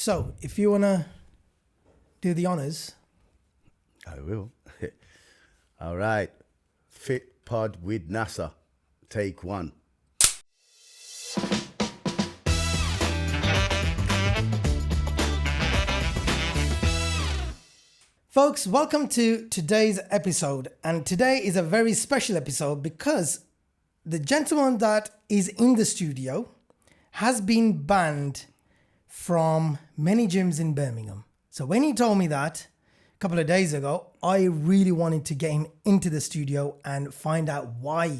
So, if you want to do the honors. I will. All right. Fitpod with NASA. Take one. Folks, welcome to today's episode. And today is a very special episode because the gentleman that is in the studio has been banned from many gyms in Birmingham. So when he told me that a couple of days ago, I really wanted to get him into the studio and find out why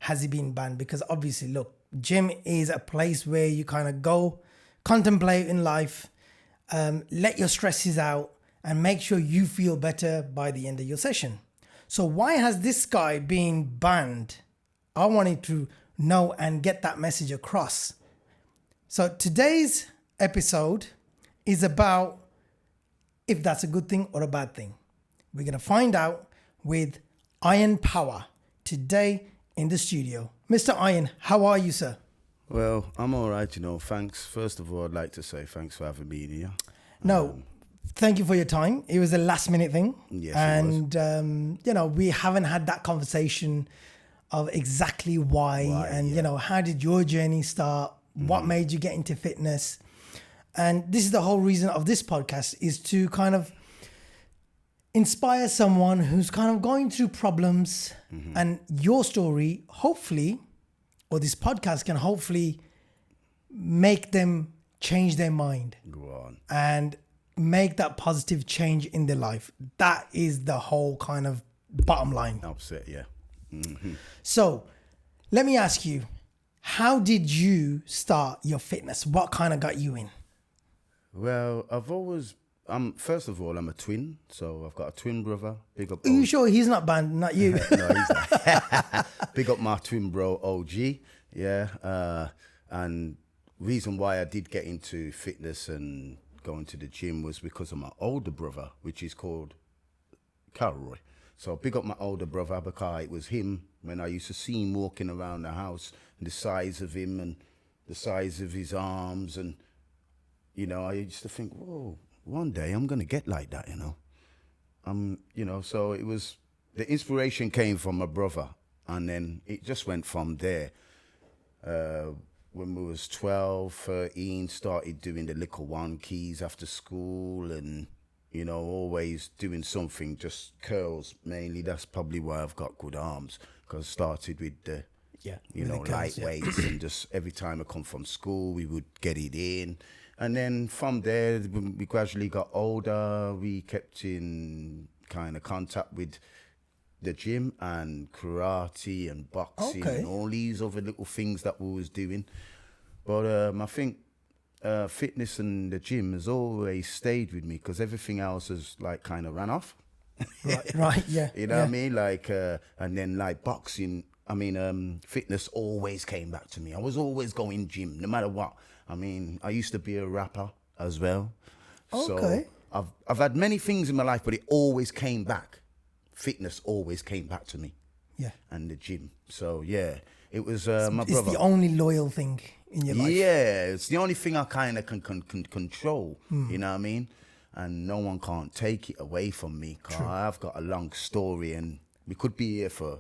has he been banned. Because obviously, look, gym is a place where you kind of go, contemplate in life, let your stresses out, and make sure you feel better by the end of your session. So why has this guy been banned? I wanted to know and get that message across. So today's episode is about if that's a good thing or a bad thing. We're going to find out with Iron Power today in the studio. Mr. Iron, how are you, sir? Well, I'm all right, Thanks. First of all, I'd like to say thanks for having me here. No, thank you for your time. It was a last minute thing. Yes, and, we haven't had that conversation of exactly why and, how did your journey start? What made you get into fitness? And this is the whole reason of this podcast, is to kind of inspire someone who's kind of going through problems, and your story, hopefully, or this podcast can hopefully make them change their mind. Go on. And make that positive change in their life. That is the whole kind of bottom line. Upset, yeah. So let me ask you, how did you start your fitness? What kind of got you in? Well, first of all, I'm a twin. So I've got a twin brother. Big up. Are you sure he's not banned, not you? No, he's not. Big up my twin bro, OG. Yeah. And reason why I did get into fitness and going to the gym was because of my older brother, which is called Carroy. So big up my older brother, because it was him when I used to see him walking around the house, and the size of him and the size of his arms. And, I used to think, whoa, one day I'm going to get like that, so it was, the inspiration came from my brother, and then it just went from there. When we was 12, 13, started doing the little one keys after school, and, always doing something, just curls mainly. That's probably why I've got good arms, because I started with the, light weights, and just every time I come from school, we would get it in. And then from there, we gradually got older. We kept in kind of contact with the gym and karate and boxing and all these other little things that we was doing. But I think fitness and the gym has always stayed with me, because everything else has kind of ran off. Right, yeah. What I mean? And then fitness always came back to me. I was always going gym, no matter what. I used to be a rapper as well. Okay. So I've had many things in my life, but it always came back. Fitness always came back to me. Yeah. And the gym. So, yeah, it was my brother. It's the only loyal thing in your life. Yeah, it's the only thing I kind of can control, you know what I mean? And no one can't take it away from me, because I've got a long story, and we could be here for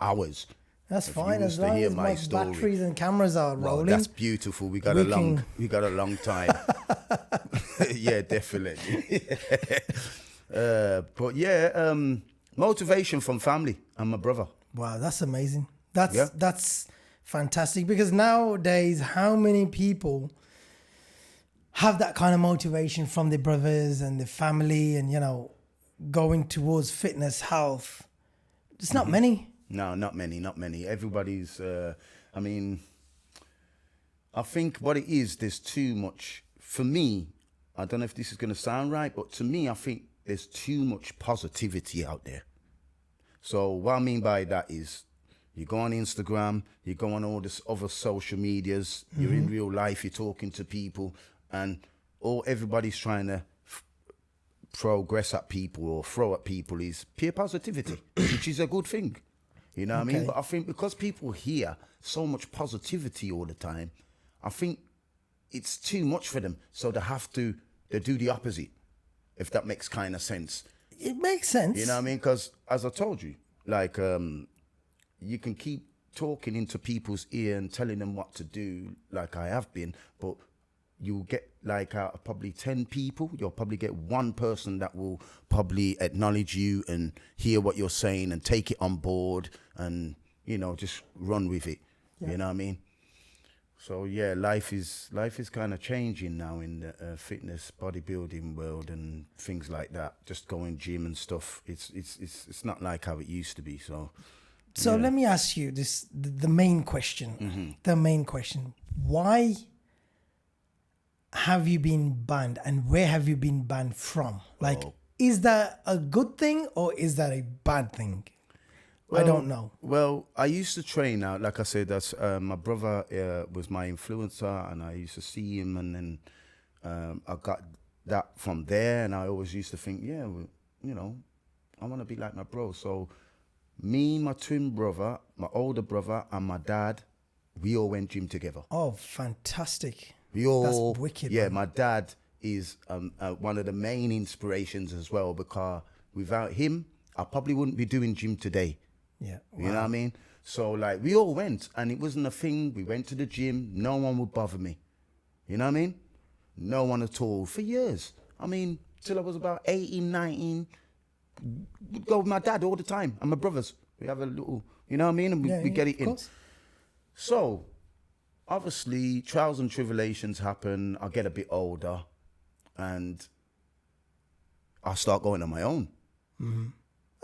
hours. That's fine, as long as my batteries and cameras are rolling. That's beautiful. We got a long time. Yeah, definitely. But yeah, motivation from family and my brother. Wow, that's amazing. That's fantastic, because nowadays, how many people have that kind of motivation from their brothers and their family, and going towards fitness, health? It's not many. No, not many. Everybody's, I think what it is, there's too much, for me, I don't know if this is going to sound right, but to me, I think there's too much positivity out there. So what I mean by that is, you go on Instagram, you go on all this other social medias, you're in real life, you're talking to people, and everybody's trying to progress at people or throw at people is peer positivity, which is a good thing. You know what I mean? But I think because people hear so much positivity all the time, I think it's too much for them. So they do the opposite, if that makes kind of sense. It makes sense. You know what I mean? Because as I told you, like, you can keep talking into people's ear and telling them what to do, like I have been, but you'll get, like, out of probably 10 people, you'll probably get one person that will probably acknowledge you and hear what you're saying and take it on board and, you know, just run with it. Yeah. You know what I mean? So yeah, life is kind of changing now in the fitness, bodybuilding world and things like that. Just going gym and stuff. It's not like how it used to be. So yeah. Let me ask you the main question. Mm-hmm. The main question: why have you been banned, and where have you been banned from? Like, is that a good thing or is that a bad thing? Well, I don't know. Well, I used to train out. Like I said, that's my brother was my influencer, and I used to see him, and then I got that from there. And I always used to think, yeah, well, you know, I want to be like my bro. So me, my twin brother, my older brother, and my dad, we all went gym together. Oh, fantastic! That's wicked. Yeah, man. My dad is one of the main inspirations as well, because without him, I probably wouldn't be doing gym today. Yeah. Wow. You know what I mean? So, like, we all went, and it wasn't a thing. We went to the gym. No one would bother me. You know what I mean? No one at all for years. I mean, till I was about 18, 19. We'd go with my dad all the time and my brothers. We have a little, you know what I mean? And we get it in. Course. So, obviously, trials and tribulations happen. I get a bit older, and I start going on my own. Mm-hmm.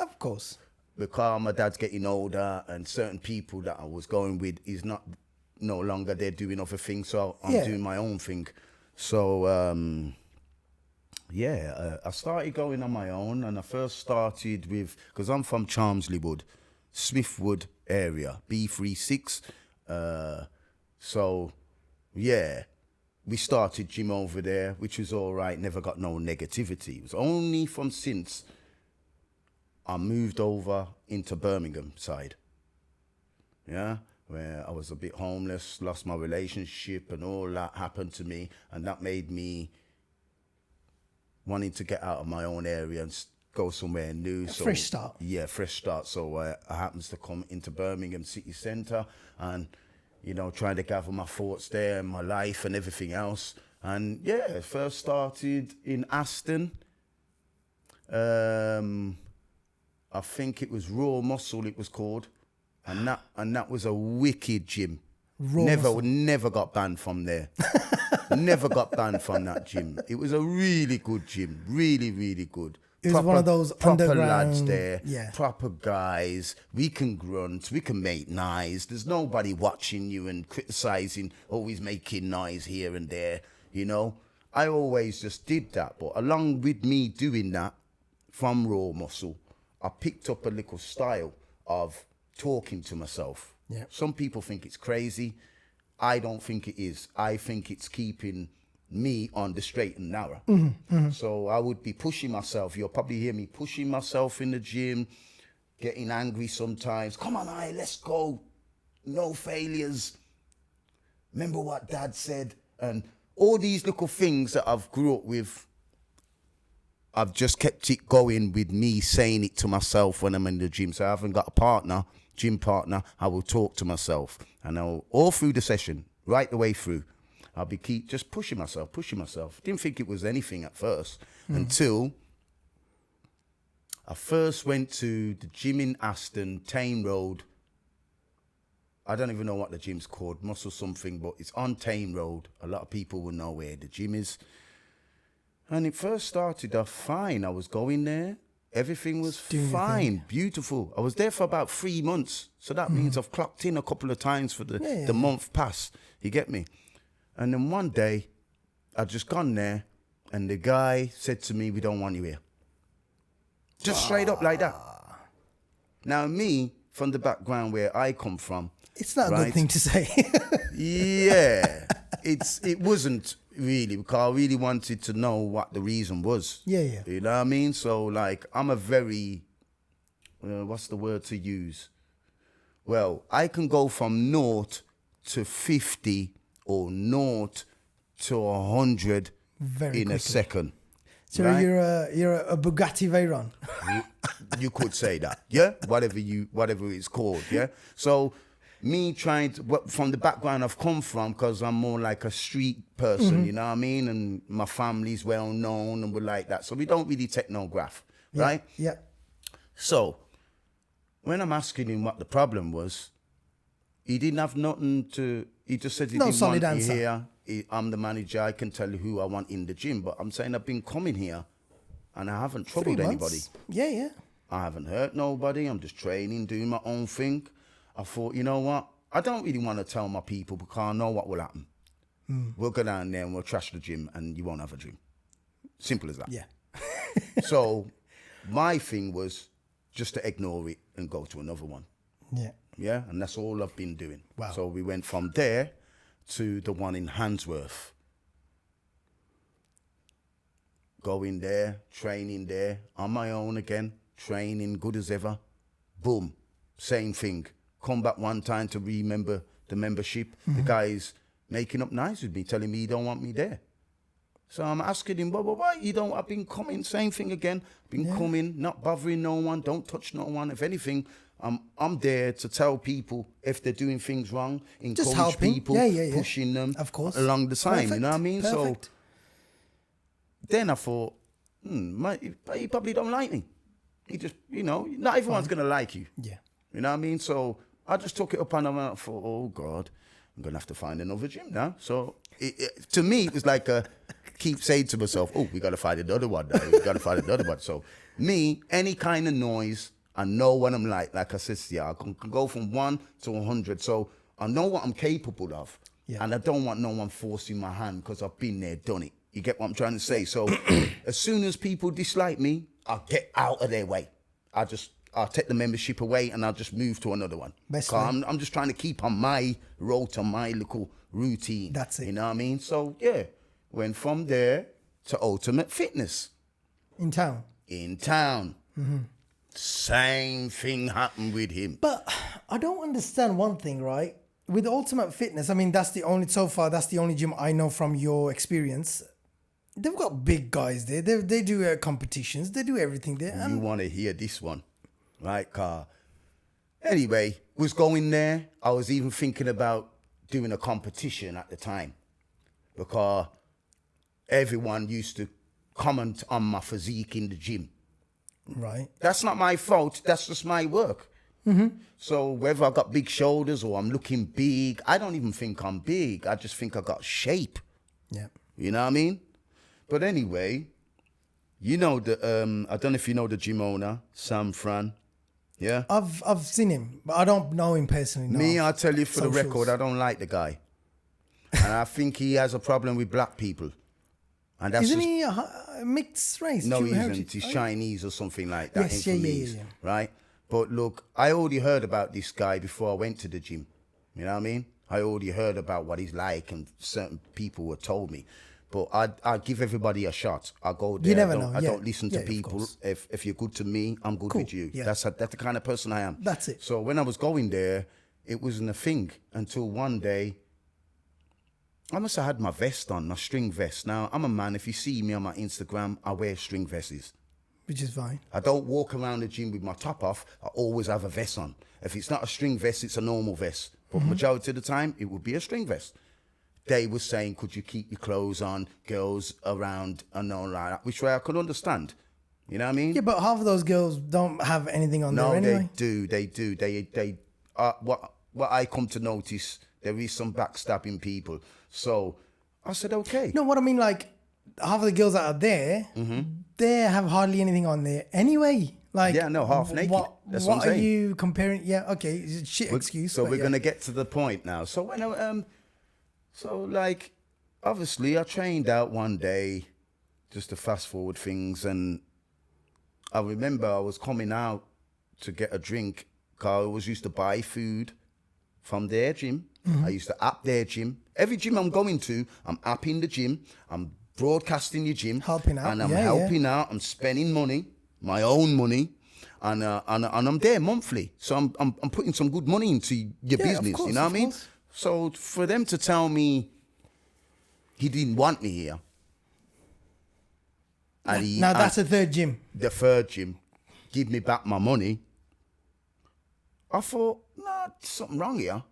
Of course. Because my dad's getting older, and certain people that I was going with is no longer there doing other things, so I'm doing my own thing. So I started going on my own, and I first started with, because I'm from Chelmsley Wood, Smithwood area, B36. So yeah, we started gym over there, which was all right. Never got no negativity. It was only from since I moved over into Birmingham side, yeah, where I was a bit homeless, lost my relationship, and all that happened to me, and that made me wanting to get out of my own area and go somewhere new. So, fresh start. Yeah, fresh start. So I happens to come into Birmingham city centre and, you know, trying to gather my thoughts there and my life and everything else. And yeah, first started in Aston. I think it was Raw Muscle it was called, and that was a wicked gym. Never got banned from there. Never got banned from that gym. It was a really good gym, really, really good. It was one of those proper lads there, proper guys. We can grunt, we can make noise. There's nobody watching you and criticizing, always making noise here and there. You know, I always just did that. But along with me doing that from Raw Muscle, I picked up a little style of talking to myself. Yeah. Some people think it's crazy. I don't think it is. I think it's keeping me on the straight and narrow. Mm-hmm, mm-hmm. So I would be pushing myself. You'll probably hear me pushing myself in the gym, getting angry sometimes. Come on, let's go. No failures. Remember what Dad said? And all these little things that I've grew up with, I've just kept it going with me saying it to myself when I'm in the gym. So I haven't got a partner, gym partner. I will talk to myself. And I'll, all through the session, right the way through, I'll be keep just pushing myself. Didn't think it was anything at first until I first went to the gym in Aston, Tame Road. I don't even know what the gym's called, Muscle something, but it's on Tame Road. A lot of people will know where the gym is. And it first started off fine. I was going there. Everything was fine, beautiful. I was there for about 3 months. So that means I've clocked in a couple of times for the month past. You get me? And then one day, I'd just gone there, and the guy said to me, "We don't want you here." Just straight up like that. Now me, from the background where I come from, it's not a good thing to say. Yeah, it wasn't really, because I really wanted to know what the reason was. Yeah. You know what I mean? So, like, I'm a very, what's the word to use? Well, I can go from 0 to 50 or 0 to 100 Very in quickly. a second. So right? you're a Bugatti Veyron. You could say that, yeah? Whatever it's called, yeah? So me trying to, from the background I've come from, because I'm more like a street person, you know what I mean? And my family's well known and we're like that. So we don't really take no graph, right? Yeah. So when I'm asking him what the problem was, he didn't have nothing to, he just said he No didn't solid want me answer. here. I'm the manager, I can tell you who I want in the gym. But I'm saying I've been coming here and I haven't 3 troubled months. anybody. Yeah. I haven't hurt nobody. I'm just training, doing my own thing. I thought, you know what? I don't really want to tell my people because I know what will happen. We'll go down there and we'll trash the gym and you won't have a gym. Simple as that. Yeah. So my thing was just to ignore it and go to another one. Yeah. Yeah, and that's all I've been doing. Wow. So we went from there to the one in Handsworth. Going there, training there, on my own again, training good as ever. Boom, same thing. Come back one time to remember the membership. The guy's making up nice with me, telling me he don't want me there. So I'm asking him, why you don't? I've been coming, same thing again. Been coming, not bothering no one, don't touch no one. If anything, I'm there to tell people if they're doing things wrong, encourage helping. people, Yeah. pushing them Of course. along the same. You know what I mean? Perfect. So then I thought, he probably don't like me. He just, not everyone's going to like you. Yeah. You know what I mean? So I just took it upon him and I thought, oh God, I'm going to have to find another gym now. So to me, it was like keep saying to myself, oh, we got to find another one now. We got to find another one. So me, any kind of noise, I know what I'm like. Like I said, I can go from 1 to 100. So I know what I'm capable of. Yeah. And I don't want no one forcing my hand because I've been there, done it. You get what I'm trying to say? So as soon as people dislike me, I'll get out of their way. I'll take the membership away and I'll just move to another one. Best 'Cause way. I'm just trying to keep on my route, on my little routine. That's it. You know what I mean? So yeah, went from there to Ultimate Fitness In town. in town. Same thing happened with him. But I don't understand one thing, right? With Ultimate Fitness, I mean, that's the only gym I know from your experience. They've got big guys there. They do competitions. They do everything there. You want to hear this one, right? Anyway, was going there. I was even thinking about doing a competition at the time because everyone used to comment on my physique in the gym. Right. That's not my fault. That's just my work. So whether I got big shoulders or I'm looking big, I don't even think I'm big. I just think I got shape. Yeah. You know what I mean? But anyway, I don't know if you know the gym owner, Sam Fran. Yeah? I've seen him, but I don't know him personally. No. Me, I'll tell you for the Socials. record, I don't like the guy. And I think he has a problem with black people. And that's Isn't just, he a mixed race? no, Dual he isn't. heritage? He's Oh, Chinese or something like that. Yes, in yeah, Feliz, yeah. Right? But look, I already heard about this guy before I went to the gym. You know what I mean? I already heard about what he's like and certain people were told me. But I give everybody a shot. I go there. You never I don't, know. I Yeah. don't listen to Yeah, of people. course. If you're good to me, I'm good Cool. with you. Yeah. That's the kind of person I am. That's it. So when I was going there, it wasn't a thing until one day, I must have had my vest on, my string vest. Now, I'm a man. If you see me on my Instagram, I wear string vests. Which is fine. I don't walk around the gym with my top off. I always have a vest on. If it's not a string vest, it's a normal vest. But majority of the time, it would be a string vest. They were saying, could you keep your clothes on, girls around and all like that, which way I could understand. You know what I mean? Yeah, but half of those girls don't have anything on No, there anyway. they do. They what I come to notice, there is some backstabbing people. So I said, okay. No, what I mean, like, half of the girls that are there, they have hardly anything on there anyway. Like, Yeah, no, half naked. That's what I'm are saying. you comparing? Yeah, okay, it's a shit excuse. So but we're yeah. gonna get to the point now. So when obviously I trained out one day, just to fast forward things, and I remember I was coming out to get a drink. Cause I always used to buy food from their gym. I used to app their gym. Every gym I'm going to, I'm apping the gym. I'm broadcasting your gym, Helping out, and I'm yeah, helping out. I'm spending money, my own money. And I'm there monthly, so I'm putting some good money into your Yeah, of business. course, You know what of I mean? course. So for them to tell me He didn't want me here. And Now that's the third gym. The third gym. Give me back my money. I thought, nah, something wrong here.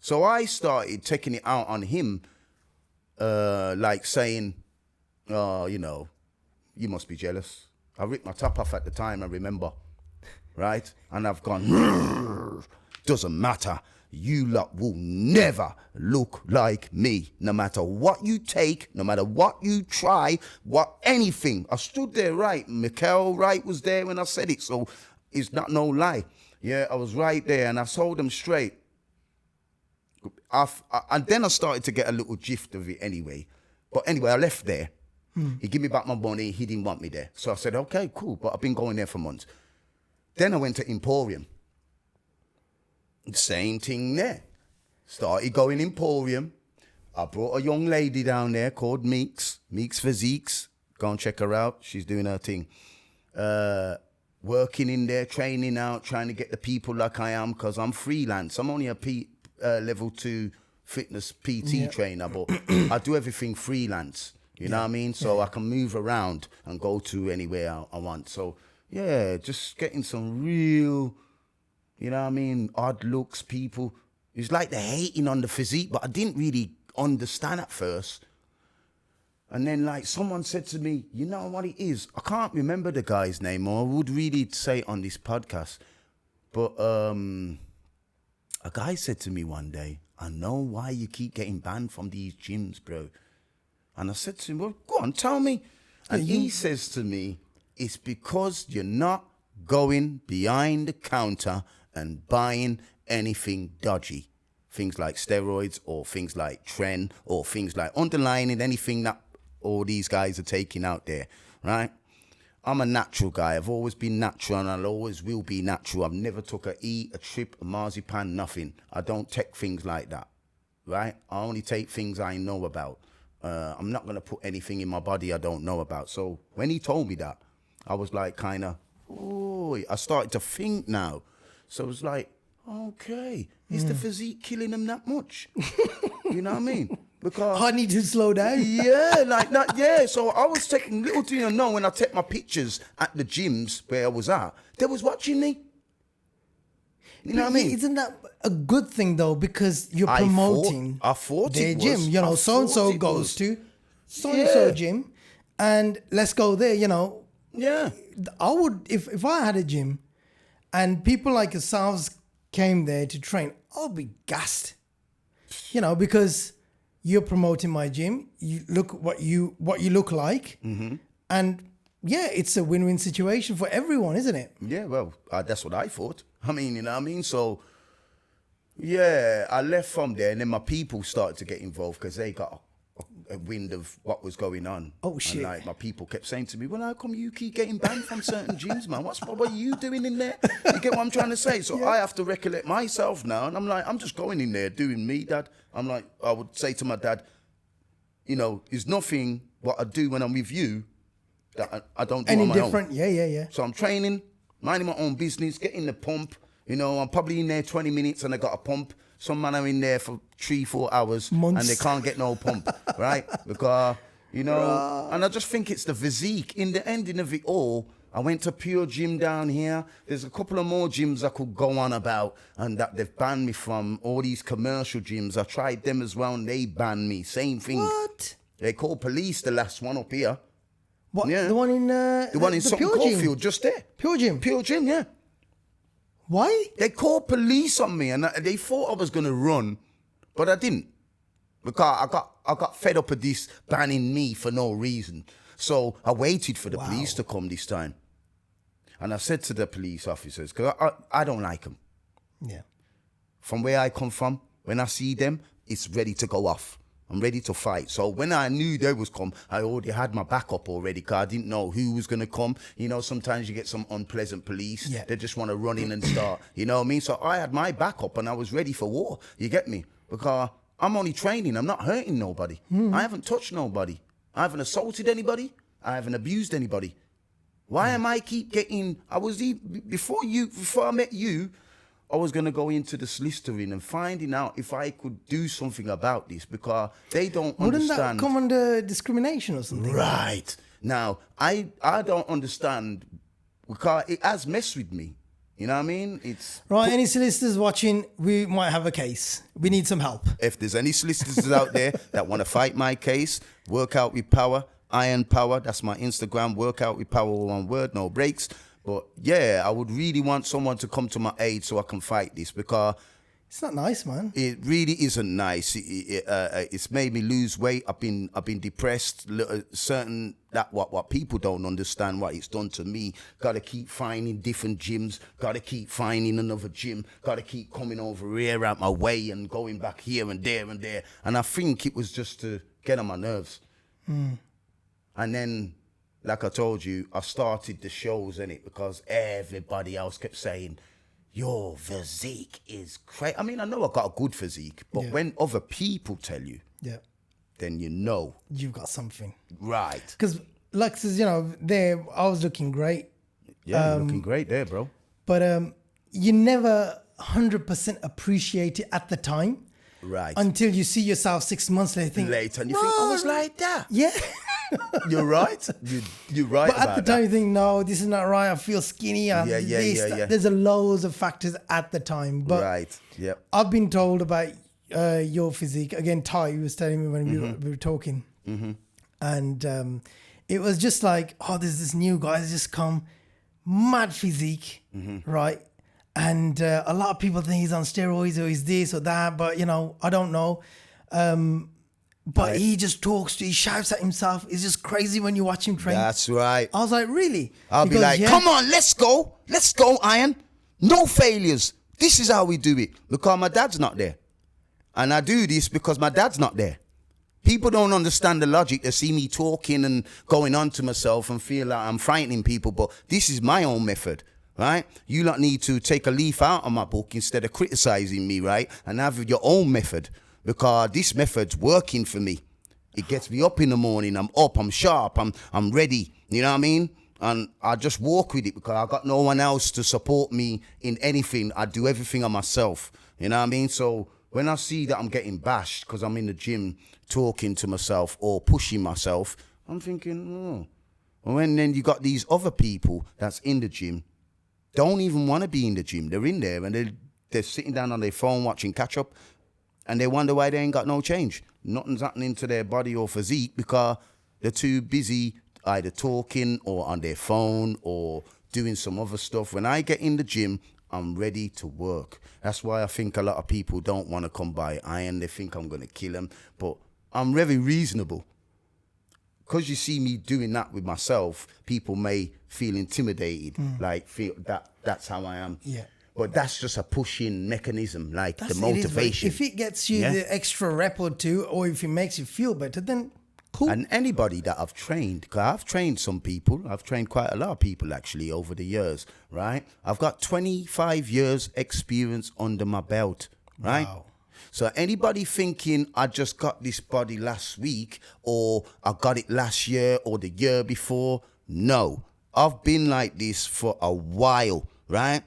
So I started taking it out on him, like saying, oh, you know, you must be jealous. I ripped my top off at the time, I remember, right? And I've gone, doesn't matter. You lot will never look like me, no matter what you take, no matter what you try, anything. I stood there, right? Mikhail Wright was there when I said it, so it's not no lie. Yeah, I was right there, and I told them straight. And then I started to get a little gift of it anyway. But anyway, I left there. He gave me back my money. He didn't want me there. So I said, okay, cool. But I've been going there for months. Then I went to Emporium. Same thing there. Started going Emporium. I brought a young lady down there called Meeks Physiques. Go and check her out. She's doing her thing. Working in there, training out, trying to get the people like I am, because I'm freelance. I'm only a level 2 fitness PT trainer, but I do everything freelance. You know what I mean? So I can move around and go to anywhere I want. So, yeah, just getting some real, you know what I mean, odd looks, people. It's like they're hating on the physique, but I didn't really understand at first. And then, like, someone said to me, you know what it is? I can't remember the guy's name, or I would really say it on this podcast. But a guy said to me one day, I know why you keep getting banned from these gyms, bro. And I said to him, well, go on, tell me. And he says to me, it's because you're not going behind the counter and buying anything dodgy. Things like steroids or things like trend or things like underlining, anything that all these guys are taking out there, right? I'm a natural guy. I've always been natural and I'll always will be natural. I've never took a trip, a marzipan, nothing. I don't take things like that, right? I only take things I know about. I'm not going to put anything in my body I don't know about. So when he told me that, I was like kind of, oh, I started to think now. So it was like, okay, is the physique killing them that much? You know what I mean? Because I need to slow down. Yeah, like that. Yeah. So I was taking, little do you know, when I take my pictures at the gyms where I was at, they was watching me. You know what I mean? Isn't that a good thing though? Because you're promoting I thought their it was. gym. You know, so and so goes to so and so gym, and let's go there. You know. Yeah. I would if I had a gym, and people like yourselves came there to train, I'll be gassed. You know, because you're promoting my gym. You look what you look like, and yeah, it's a win-win situation for everyone, isn't it? Yeah, well, that's what I thought. I mean, you know what I mean? So, yeah, I left from there, and then my people started to get involved because they got a wind of what was going on. Oh, shit. And, like, my people kept saying to me, well, how come you keep getting banned from certain gyms, man? What are you doing in there? You get what I'm trying to say? So I have to recollect myself now, and I'm like, I'm just going in there doing me, Dad. I'm like, I would say to my dad, you know, there's nothing what I do when I'm with you that I don't do Any on my different? own. Yeah. So I'm training, minding my own business, getting the pump. You know, I'm probably in there 20 minutes and I got a pump. Some man are in there for 3-4 hours Months. and they can't get no pump, right? Because, you know, and I just think it's the physique. In the ending of it all, I went to Pure Gym down here. There's a couple of more gyms I could go on about and that they've banned me from. All these commercial gyms, I tried them as well and they banned me. Same thing. What? They called police, the last one up here. What? Yeah. The one in Sutton Pure Gym? Coldfield, just there. Pure Gym. Pure Gym, yeah. Why? They called police on me and they thought I was going to run, but I didn't. Because I got fed up of this banning me for no reason. So I waited for the police to come this time. And I said to the police officers, because I don't like them. Yeah. From where I come from, when I see them, it's ready to go off. I'm ready to fight. So when I knew they was come, I already had my backup already because I didn't know who was going to come. You know, sometimes you get some unpleasant police. Yeah. They just want to run in and start. You know what I mean? So I had my backup and I was ready for war. You get me? Because I'm only training. I'm not hurting nobody. I haven't touched nobody. I haven't assaulted anybody. I haven't abused anybody. Why am I keep getting... before I met you, I was going to go into the soliciting and finding out if I could do something about this, because they don't Wouldn't understand. that come under discrimination or something? Right. Now, I don't understand, because it has messed with me. You know what I mean? It's Right, any solicitors watching, we might have a case. We need some help. If there's any solicitors out there that want to fight my case, Work Out with Power, Iron Power, that's my Instagram, Work Out with Power, one word, no breaks. But yeah, I would really want someone to come to my aid so I can fight this, because It's not nice, man. it really isn't nice. It's made me lose weight. I've been depressed. Certain that what people don't understand what it's done to me. Got to keep finding different gyms. Got to keep finding another gym. Got to keep coming over here out my way and going back here and there and there. And I think it was just to get on my nerves. And then, like I told you, I started the shows in it because everybody else kept saying, your physique is crazy. I mean, I know I got a good physique, but when other people tell you, then you know. You've got something. Right. Because, like, there, I was looking great. Yeah, you're looking great there, bro. But you never 100% appreciate it at the time. Right. Until you see yourself 6 months later. And you think, I was like that. Yeah. You're right. You're right. But at the time, you think, no, this is not right. I feel skinny. Yeah. There's a loads of factors at the time. But right. Yep. I've been told about your physique. Again, Ty was telling me when we were talking. And it was just like, oh, there's this new guy that's just come. Mad physique, right? And a lot of people think he's on steroids or he's this or that. But, I don't know. But he just talks, he shouts at himself. It's just crazy when you watch him train. That's right. I was like, really? I'll be like, come on, let's go, Iron. No failures. This is how we do it. Because my dad's not there. And I do this because my dad's not there. People don't understand the logic. They see me talking and going on to myself and feel like I'm frightening people. But this is my own method, right? You lot need to take a leaf out of my book instead of criticizing me, right? And have your own method. Because this method's working for me. It gets me up in the morning. I'm up, I'm sharp, I'm ready. You know what I mean? And I just walk with it because I got no one else to support me in anything. I do everything on myself. You know what I mean? So when I see that I'm getting bashed because I'm in the gym talking to myself or pushing myself, I'm thinking, oh. And then you got these other people that's in the gym, don't even want to be in the gym. They're in there and they're sitting down on their phone watching catch up. And they wonder why they ain't got no change. Nothing's happening to their body or physique because they're too busy either talking or on their phone or doing some other stuff. When I get in the gym, I'm ready to work. That's why I think a lot of people don't want to come by Iron. They think I'm going to kill them. But I'm very reasonable. Because you see me doing that with myself, people may feel intimidated, like feel that's how I am. Yeah. But that's just a pushing mechanism, like That's the motivation. If it gets you the extra rep or two, or if it makes you feel better, then cool. And anybody that I've trained, because I've trained some people, I've trained quite a lot of people actually over the years, right? I've got 25 years experience under my belt, right? Wow. So anybody thinking I just got this body last week or I got it last year or the year before, no. I've been like this for a while, right?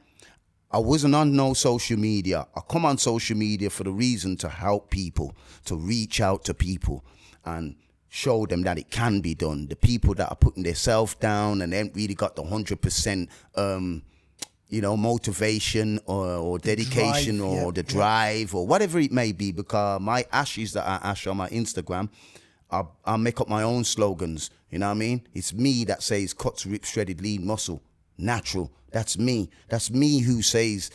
I wasn't on no social media. I come on social media for the reason to help people, to reach out to people and show them that it can be done. The people that are putting themselves down and ain't really got the 100%, motivation or dedication the drive or whatever it may be, because my ashes that I ash on my Instagram, I make up my own slogans. You know what I mean? It's me that says cuts, rips, shredded, lean muscle, natural. That's me. That's me who says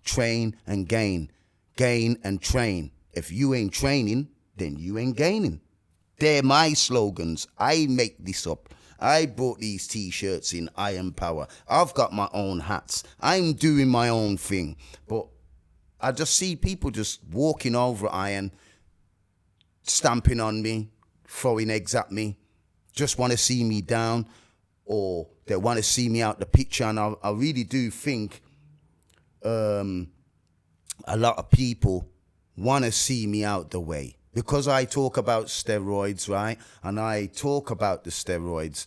train and gain and train. If you ain't training, then you ain't gaining. They're my slogans. I make this up. I bought these T-shirts in Iron Power. I've got my own hats. I'm doing my own thing. But I just see people just walking over Iron, stamping on me, throwing eggs at me, just want to see me down, or they want to see me out the picture. And I really do think a lot of people want to see me out the way. Because I talk about steroids, right? And I talk about the steroids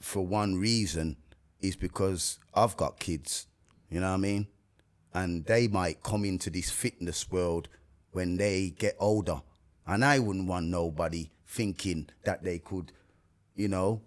for one reason, is because I've got kids. You know what I mean? and they might come into this fitness world when they get older. And I wouldn't want nobody thinking that they could, you know,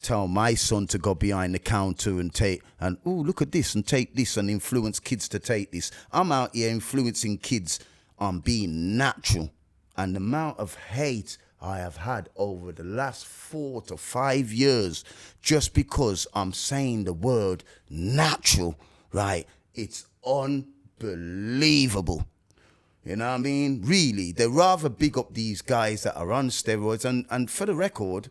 tell my son to go behind the counter and look at this and take this and influence kids to take this. I'm out here influencing kids on being natural. And the amount of hate I have had over the last 4 to 5 years just because I'm saying the word natural, right? It's unbelievable. You know what I mean? Really, they rather big up these guys that are on steroids. And for the record,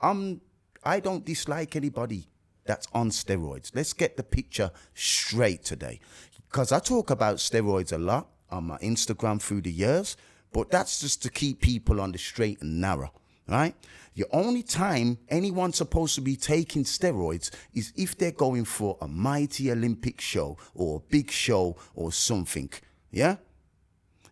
I don't dislike anybody that's on steroids. Let's get the picture straight today. Because I talk about steroids a lot on my Instagram through the years, but that's just to keep people on the straight and narrow, right? The only time anyone's supposed to be taking steroids is if they're going for a mighty Olympic show or a big show or something, yeah?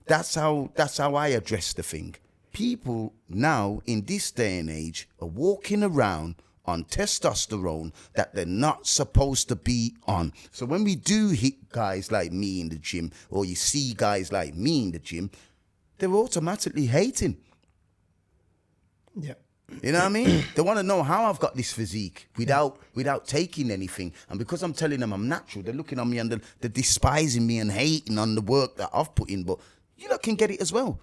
That's how I address the thing. People now in this day and age are walking around on testosterone that they're not supposed to be on. So when we do hit guys like me in the gym, or you see guys like me in the gym, they're automatically hating. Yeah. You know what I mean? They want to know how I've got this physique without taking anything. And because I'm telling them I'm natural, they're looking at me and they're despising me and hating on the work that I've put in. But you lot can get it as well.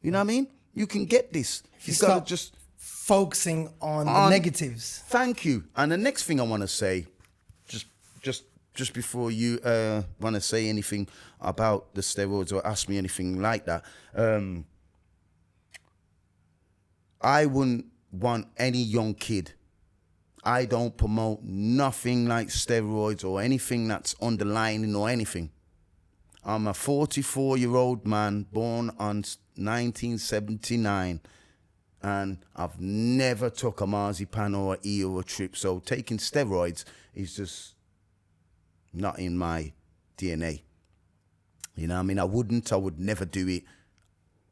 You know what I mean? You can get this. You've got to just focusing on the negatives. Thank you. And the next thing I want to say, just before you want to say anything about the steroids or ask me anything like that, I wouldn't want any young kid. I don't promote nothing like steroids or anything that's underlining or anything. I'm a 44-year-old man born on 1979, and I've never took a marzipan or a E or a trip. So taking steroids is just not in my DNA. You know what I mean? I would never do it.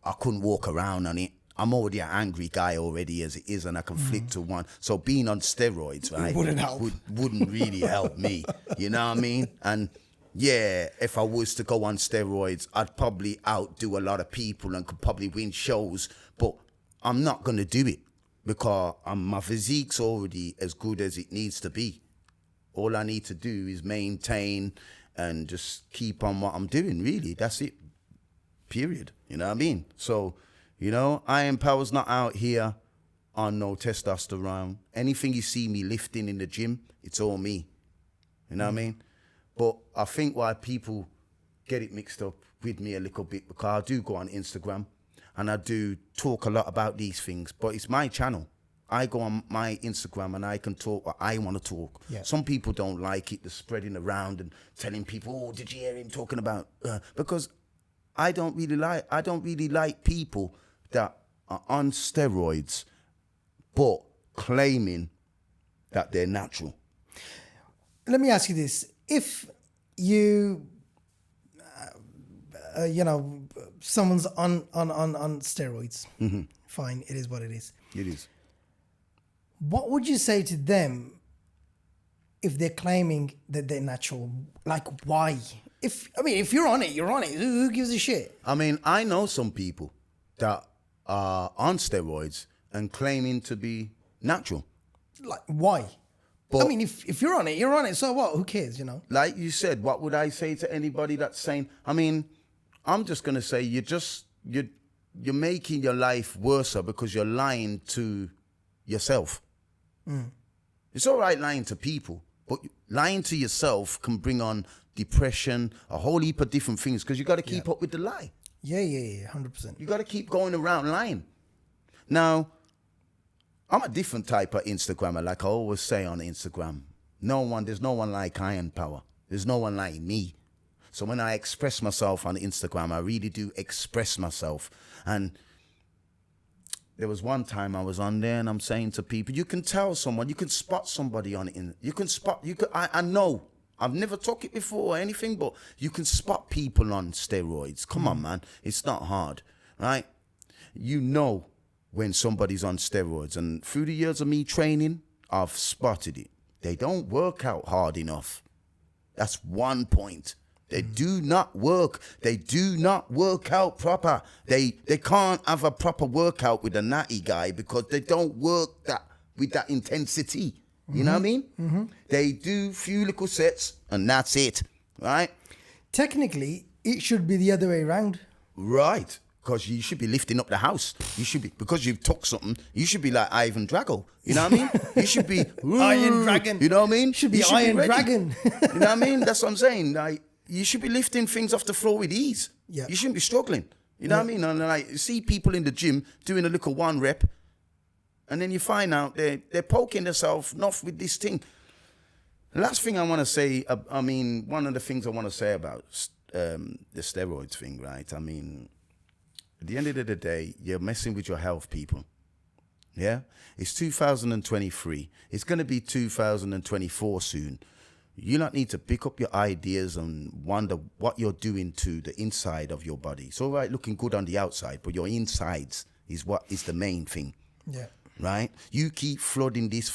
I couldn't walk around on it. I'm already an angry guy already as it is, and I can flip to one. So being on steroids, right, wouldn't help. Wouldn't really help me. You know what I mean? And yeah, if I was to go on steroids, I'd probably outdo a lot of people and could probably win shows. But I'm not going to do it because my physique's already as good as it needs to be. All I need to do is maintain and just keep on what I'm doing, really. That's it. Period. You know what I mean? So, you know, Iron Power's not out here on no testosterone. Anything you see me lifting in the gym, it's all me. You know what I mean? But I think why people get it mixed up with me a little bit, because I do go on Instagram and I do talk a lot about these things, but it's my channel. I go on my Instagram and I can talk what I want to talk. Yeah. Some people don't like it, they're spreading around and telling people, oh, did you hear him talking about... because I don't really like people that are on steroids but claiming that they're natural. Let me ask you this. If you, someone's on steroids, fine, it is what it is. It is. What would you say to them if they're claiming that they're natural? Like, why? If you're on it, you're on it. Who gives a shit? I mean, I know some people that are on steroids and claiming to be natural. Like, why? But, I mean, if you're on it, you're on it. So what? Who cares, you know? Like you said, what would I say to anybody that's saying... I mean, I'm just going to say you're making your life worse because you're lying to yourself. It's all right lying to people, but lying to yourself can bring on depression, a whole heap of different things, because you got to keep up with the lie. Yeah, 100%. You got to keep going around lying. Now, I'm a different type of Instagrammer, like I always say on Instagram. There's no one like Iron Power. There's no one like me. So when I express myself on Instagram, I really do express myself. And there was one time I was on there and I'm saying to people, you can tell someone, you can spot somebody on it. I know, I've never took it before or anything, but you can spot people on steroids. Come on, man. It's not hard, right? You know when somebody's on steroids. And through the years of me training, I've spotted it. They don't work out hard enough. That's one point. They do not work. They do not work out proper. They can't have a proper workout with a natty guy because they don't work with that intensity. You know what I mean? They do few little sets and that's it, right? Technically, it should be the other way around. Right. Because you should be lifting up the house. You should be, because you've took something, you should be like Ivan Drago. You know what I mean? You should be Iron Dragon. You know what I mean? Should be You Iron ready. Dragon. You know what I mean? That's what I'm saying. Like, you should be lifting things off the floor with ease. Yeah. You shouldn't be struggling. You know what I mean? And like, you see people in the gym doing a little one rep, and then you find out they're poking themselves enough with this thing. The last thing I want to say, I mean, one of the things I want to say about the steroids thing, right? I mean, at the end of the day, you're messing with your health, people. Yeah? It's 2023. It's going to be 2024 soon. You don't need to pick up your ideas and wonder what you're doing to the inside of your body. It's all right looking good on the outside, but your insides is what is the main thing. Yeah. Right? You keep flooding this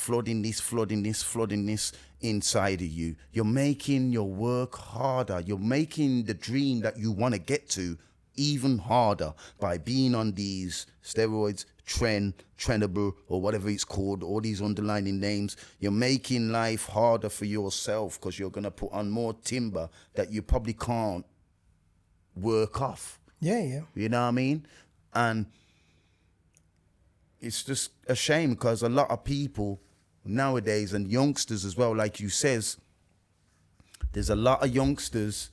inside of you. You're making your work harder. You're making the dream that you want to get to even harder by being on these steroids, trendable, or whatever it's called, all these underlining names. You're making life harder for yourself because you're going to put on more timber that you probably can't work off. Yeah. You know what I mean? And it's just a shame because a lot of people nowadays, and youngsters as well, like you says, there's a lot of youngsters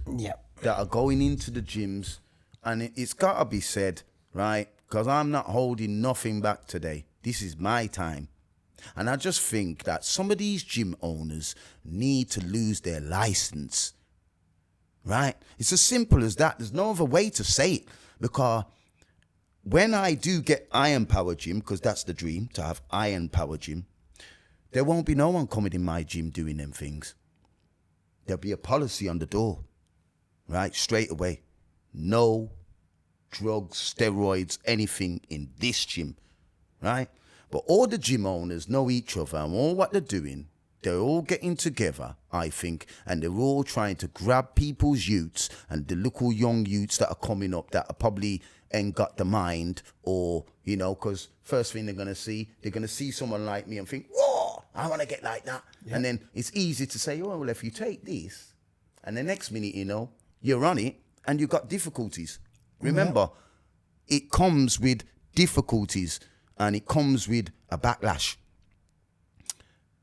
that are going into the gyms, and it's got to be said, right? Because I'm not holding nothing back today. This is my time. And I just think that some of these gym owners need to lose their license, right? It's as simple as that. There's no other way to say it. Because when I do get Iron Power Gym, because that's the dream, to have Iron Power Gym, there won't be no one coming in my gym doing them things. There'll be a policy on the door, right? Straight away. No drugs, steroids, anything in this gym, right? But all the gym owners know each other and all what they're doing. They're all getting together, I think, and they're all trying to grab people's youths and the little young youths that are coming up that are probably ain't got the mind, or, you know, because first thing they're going to see someone like me and think, whoa, I want to get like that. Yeah. And then it's easy to say, oh, well, if you take this, and the next minute, you know, you're on it and you've got difficulties. Remember, it comes with difficulties and it comes with a backlash.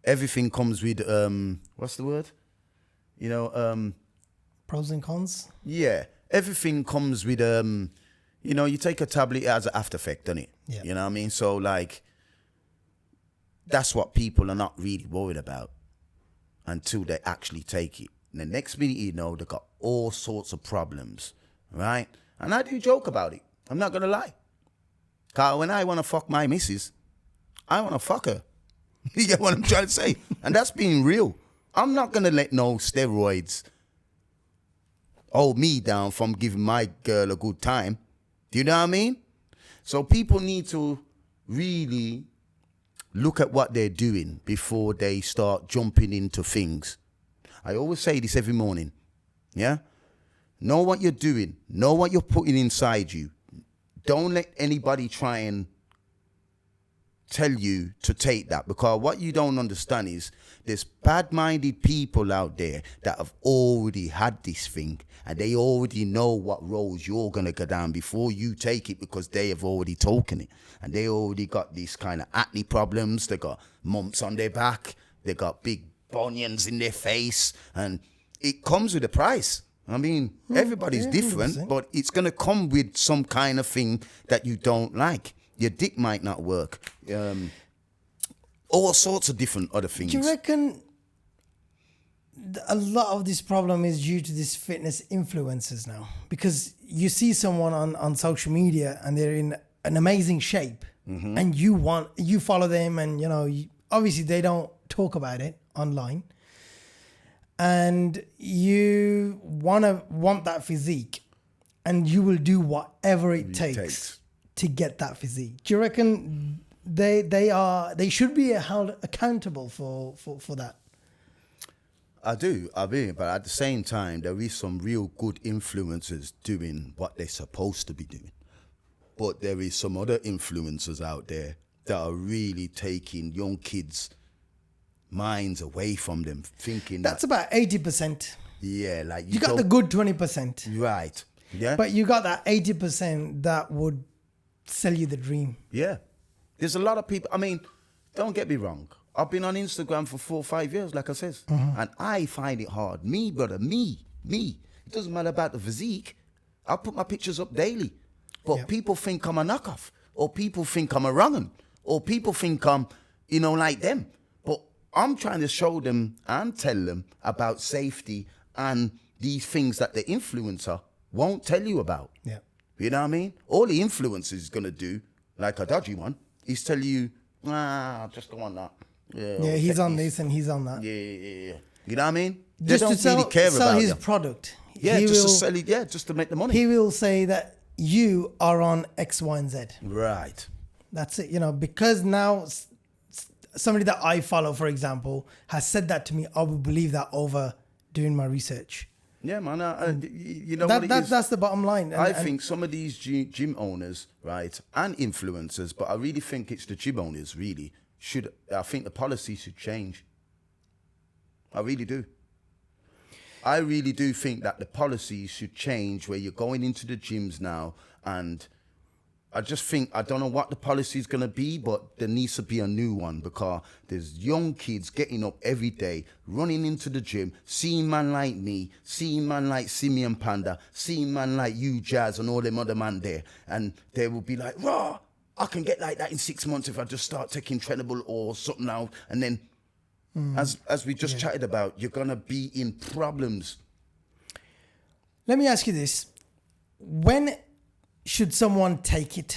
Everything comes with, what's the word? You know, pros and cons? Yeah. Everything comes with, you know, you take a tablet, it has an after effect, doesn't it? Yeah. You know what I mean? So, like, that's what people are not really worried about until they actually take it. And the next minute, you know, they've got all sorts of problems, right? And I do joke about it. I'm not going to lie. Because when I want to fuck my missus, I want to fuck her. You get what I'm trying to say? And that's being real. I'm not going to let no steroids hold me down from giving my girl a good time. Do you know what I mean? So people need to really look at what they're doing before they start jumping into things. I always say this every morning. Yeah? Know what you're doing. Know what you're putting inside you. Don't let anybody try and tell you to take that, because what you don't understand is there's bad-minded people out there that have already had this thing and they already know what roads you're going to go down before you take it, because they have already taken it and they already got these kind of acne problems. They got mumps on their back. They got big bunions in their face, and it comes with a price. I mean, everybody's different, but it's going to come with some kind of thing that you don't like. Your dick might not work. All sorts of different other things. Do you reckon a lot of this problem is due to these fitness influencers now? Because you see someone on social media and they're in an amazing shape, and you follow them, and you know, obviously they don't talk about it online, and you want that physique, and you will do whatever it takes to get that physique. Do you reckon they should be held accountable for that? I do. I mean, but at the same time, there is some real good influencers doing what they're supposed to be doing. But there is some other influencers out there that are really taking young kids' minds away from them, thinking That's about 80%. yeah, like You got the good 20%. right, yeah, But you got that 80% that would sell you the dream. yeah. There's a lot of people. I mean, don't get me wrong. I've been on Instagram for 4 or 5 years, like I says, and I find it hard. Me, brother, me. It doesn't matter about the physique. I put my pictures up daily, but people think I'm a knockoff, or people think I'm a wrong 'un, or people think I'm, like them. But I'm trying to show them and tell them about safety and these things that the influencer won't tell you about. Yeah. You know what I mean? All the influencer is going to do, like a dodgy one, is tell you, just go on that. Yeah, he's on this and he's on that. Yeah. You know what I mean? They Just don't to sell, really care sell about his you. product. Yeah, He just to will- sell it. Yeah, just to make the money. He will say that you are on X, Y, and Z. Right. That's it. Because now somebody that I follow, for example, has said that to me, I will believe that over doing my research. Yeah, man. You know what it is? That's the bottom line. I think some of these gym owners, right, and influencers, but I really think it's the gym owners, really, I think the policy should change. I really do. I really do think that the policies should change where you're going into the gyms now, and I just think, I don't know what the policy is going to be, but there needs to be a new one, because there's young kids getting up every day, running into the gym, seeing man like me, seeing man like Simeon Panda, seeing man like you, Jazz, and all them other man there, and they will be like, raw, I can get like that in 6 months if I just start taking Trenable or something out, and then as we just chatted about, you're going to be in problems. Let me ask you this. When should someone take it?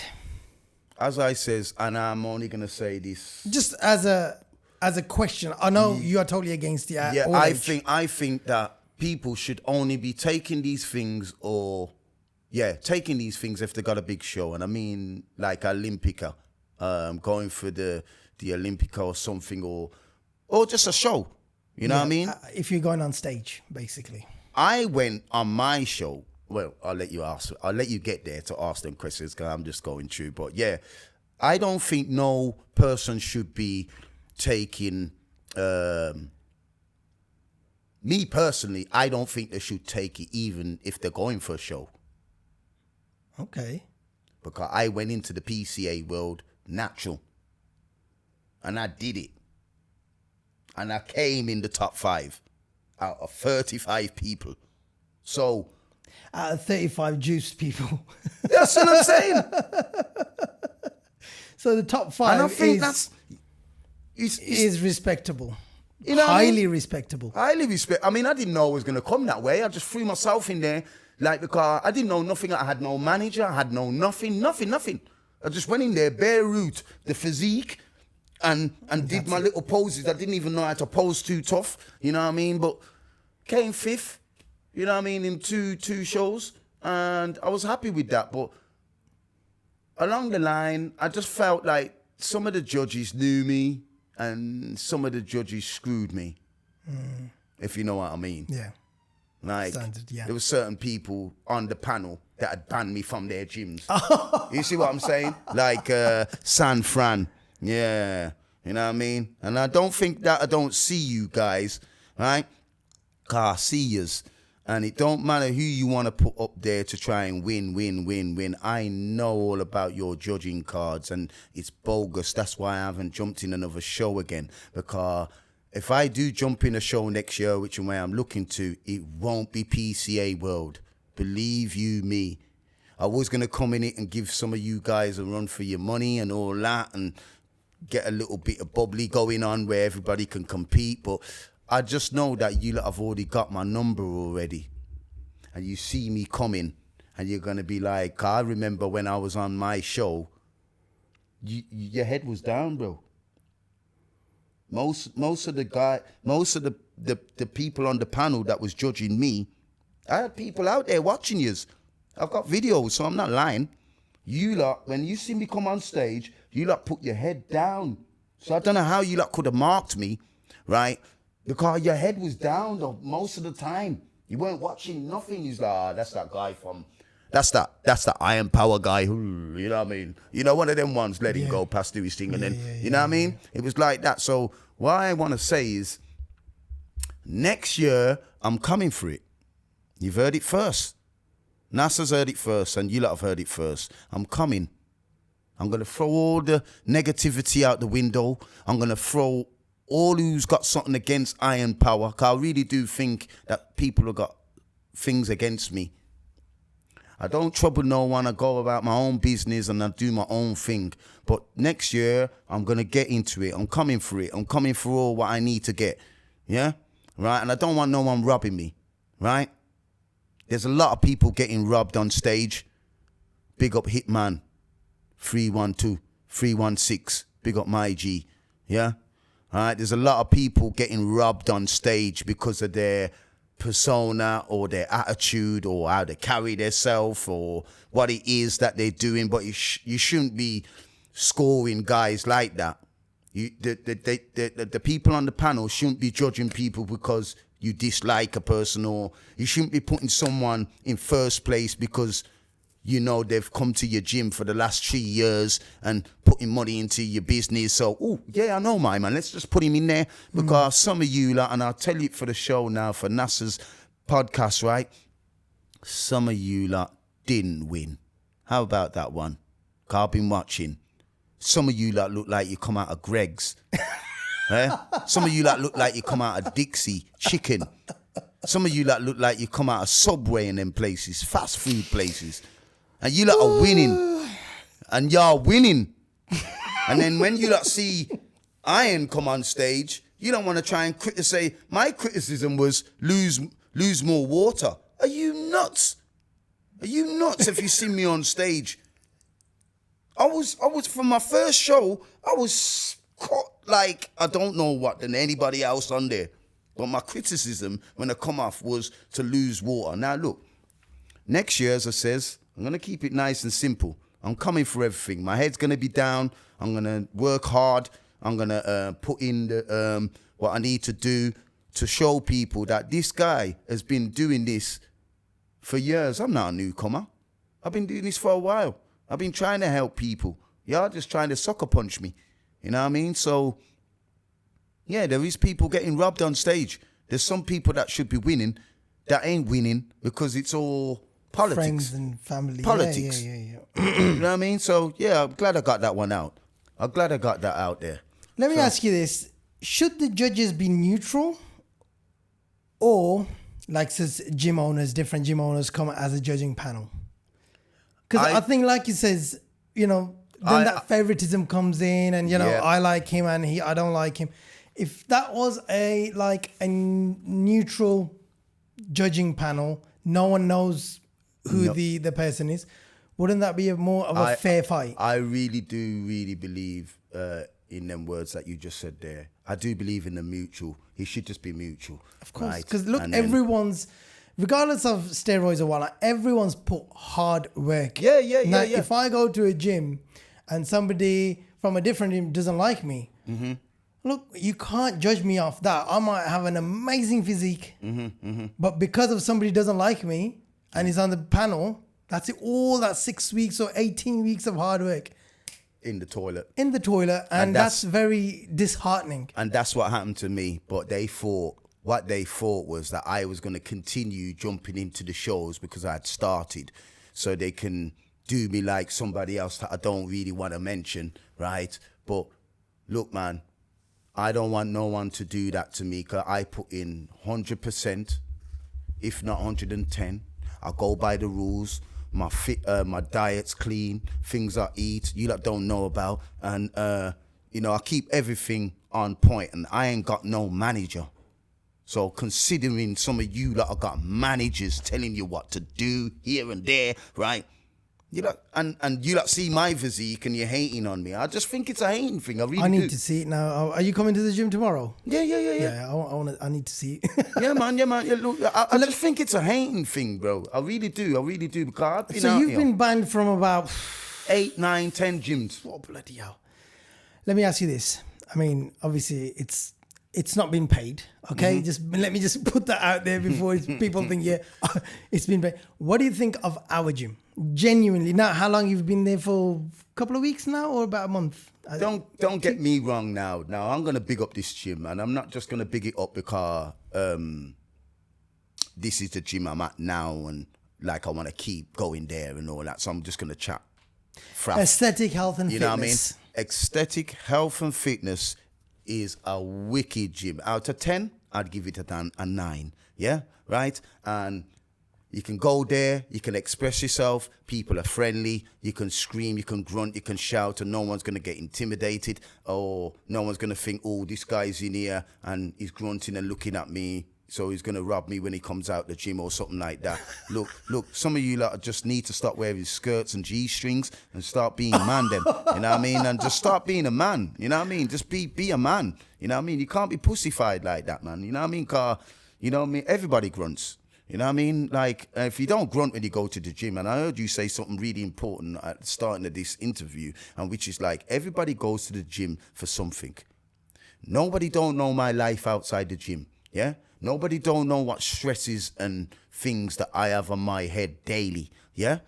As I says, and I'm only going to say this. Just as a question. I know you are totally against the Yeah, old age. I think that people should only be taking these things taking these things if they got a big show. And I mean, like Olympica, going for the Olympica or something, or just a show. You know what I mean? If you're going on stage, basically. I went on my show. Well, I'll let you get there to ask them questions, because I'm just going through. But yeah, I don't think no person should be taking. Me personally, I don't think they should take it, even if they're going for a show. Okay. Because I went into the PCA world natural, and I did it, and I came in the top 5 out of 35 people. So. Out of 35 juiced people. That's what I'm saying. So the top 5 And I think is respectable. You know what I mean? Highly respectable. Highly respect. I mean, I didn't know it was going to come that way. I just threw myself in there, because I didn't know nothing. I had no manager. I had no nothing. I just went in there, bare root, the physique, and did my little poses. I didn't even know how to pose too tough. You know what I mean? But came 5th. You know what I mean, in two shows, and I was happy with that. But along the line, I just felt like some of the judges knew me, and some of the judges screwed me, if you know what I mean. Yeah. Like, Standard, yeah. there were certain people on the panel that had banned me from their gyms. You see what I'm saying? Like San Fran, yeah, you know what I mean. And I don't see you guys, right? I see yous. And it don't matter who you want to put up there to try and win. I know all about your judging cards, and it's bogus. That's why I haven't jumped in another show again. Because if I do jump in a show next year, which way I'm looking to, it won't be PCA World. Believe you me. I was going to come in it and give some of you guys a run for your money and all that, and get a little bit of bubbly going on where everybody can compete, but I just know that you lot have already got my number already, and you see me coming, and you're going to be like, I remember when I was on my show, your head was down, bro. Most of the people on the panel that was judging me, I had people out there watching yous. I've got videos, so I'm not lying. You lot, when you see me come on stage, you lot put your head down. So I don't know how you lot could have marked me, right? Because your head was down most of the time. You weren't watching nothing. He's like, that's that guy from, that's that Iron Power guy who, you know what I mean? You know, one of them ones, let him go past do his thing. And then, you know what I mean? It was like that. So what I want to say is, next year, I'm coming for it. You've heard it first. NASA's heard it first, and you lot have heard it first. I'm coming. I'm going to throw all the negativity out the window. I'm going to throw all who's got something against Iron Power, because I really do think that people have got things against me. I don't trouble no one. I go about my own business and I do my own thing. But next year, I'm going to get into it. I'm coming for it. I'm coming for all what I need to get. Yeah? Right? And I don't want no one robbing me. Right? There's a lot of people getting robbed on stage. Big up Hitman 312, 316. Big up my G. Yeah? All right? There's a lot of people getting robbed on stage because of their persona or their attitude or how they carry themselves or what it is that they're doing. But you shouldn't be scoring guys like that. The people on the panel shouldn't be judging people because you dislike a person, or you shouldn't be putting someone in first place because you know they've come to your gym for the last 3 years and putting money into your business. So, oh, yeah, I know my man. Let's just put him in there because some of you, and I'll tell you it for the show now, for NASA's podcast, right? Some of you lot didn't win. How about that one? 'Cause I've been watching. Some of you lot look like you come out of Greg's. Some of you lot look like you come out of Dixie Chicken. Some of you lot look like you come out of Subway and them places, fast food places. And you lot are winning. And y'all winning. And then when you lot see Iron come on stage, you don't want to try and say, my criticism was lose more water. Are you nuts? Are you nuts if you see me on stage? I was from my first show, I was caught like I don't know what than anybody else on there. But my criticism when I come off was to lose water. Now look, next year, as I says, I'm going to keep it nice and simple. I'm coming for everything. My head's going to be down. I'm going to work hard. I'm going to put in the what I need to do to show people that this guy has been doing this for years. I'm not a newcomer. I've been doing this for a while. I've been trying to help people. Y'all just trying to sucker punch me. You know what I mean? So, yeah, there is people getting robbed on stage. There's some people that should be winning that ain't winning because it's all politics. Friends and family. Politics. Yeah. You know what I mean? So, yeah, I'm glad I got that one out. I'm glad I got that out there. Let me ask you this. Should the judges be neutral? Or, like says gym owners, different gym owners come as a judging panel? Because I think, like he says, you know, then that favoritism comes in, and you know, I like him and I don't like him. If that was a neutral judging panel, no one knows who the person is. Wouldn't that be more of a fair fight? I really do believe in them words that you just said there. I do believe in the mutual. It should just be mutual. Of course, because look, everyone's. Regardless of steroids or whatnot, everyone's put hard work. Yeah. Now, if I go to a gym and somebody from a different gym doesn't like me, look, you can't judge me off that. I might have an amazing physique, but because of somebody doesn't like me and is on the panel, that's it. All that 6 weeks or 18 weeks of hard work. In the toilet. And that's very disheartening. And that's what happened to me. But what they thought was that I was going to continue jumping into the shows because I had started, so they can do me like somebody else that I don't really want to mention, right? But look, man, I don't want no one to do that to me because I put in 100%, if not 110. I go by the rules. My diet's clean, things I eat, you lot don't know about. And, you know, I keep everything on point, and I ain't got no manager. So considering some of you lot have got managers telling you what to do here and there, right? You lot, and you lot see my physique and you're hating on me. I just think it's a hating thing. I need to see it now. Are you coming to the gym tomorrow? Yeah. I need to see it. Yeah, man. Yeah, look, I just think it's a hating thing, bro. I really do. Because I've been so you've been banned from about 8, 9, 10 gyms. Oh, bloody hell. Let me ask you this. I mean, obviously, it's it's not been paid. Okay, just let me just put that out there before people think it's been paid. What do you think of our gym? Genuinely, now how long you've been there for? A couple of weeks now, or about a month? Don't get me wrong now. Now I'm gonna big up this gym, and I'm not just gonna big it up because this is the gym I'm at now, and like I want to keep going there and all that. So I'm just gonna chat. Aesthetic health and you fitness. know what I mean? Aesthetic health and fitness is a wicked gym. Out of 10, I'd give it a 9. Yeah, right. And you can go there, you can express yourself, people are friendly, you can scream, you can grunt, you can shout, and no one's going to get intimidated, or no one's going to think, oh, this guy's in here and he's grunting and looking at me, so he's going to rob me when he comes out the gym or something like that. Look, some of you lot just need to stop wearing skirts and G-strings and start being man then, you know what I mean? And just start being a man, you know what I mean? Just be a man, you know what I mean? You can't be pussyfied like that, man, you know what I mean? Because, you know what I mean? Everybody grunts. You know what I mean? Like, if you don't grunt when you go to the gym, and I heard you say something really important at the starting of this interview, and which is like, everybody goes to the gym for something. Nobody don't know my life outside the gym, yeah? Nobody don't know what stresses and things that I have on my head daily, yeah?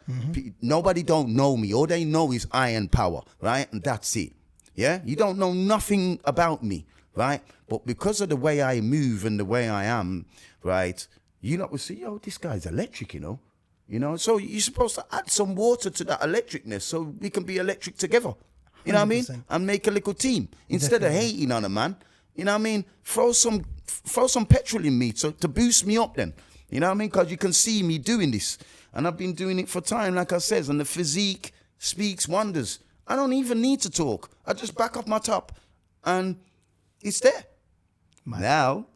Nobody don't know me. All they know is iron power, right? And that's it, yeah? You don't know nothing about me, right? But because of the way I move and the way I am, right, you lot will see, yo, this guy's electric, you know? So you're supposed to add some water to that electricness so we can be electric together. You know what I mean? And make a little team. Instead of hating on a man, you know what I mean? Throw some petrol in me to boost me up then. You know what I mean? Because you can see me doing this. And I've been doing it for time, like I says, and the physique speaks wonders. I don't even need to talk. I just back off my top and it's there. Now,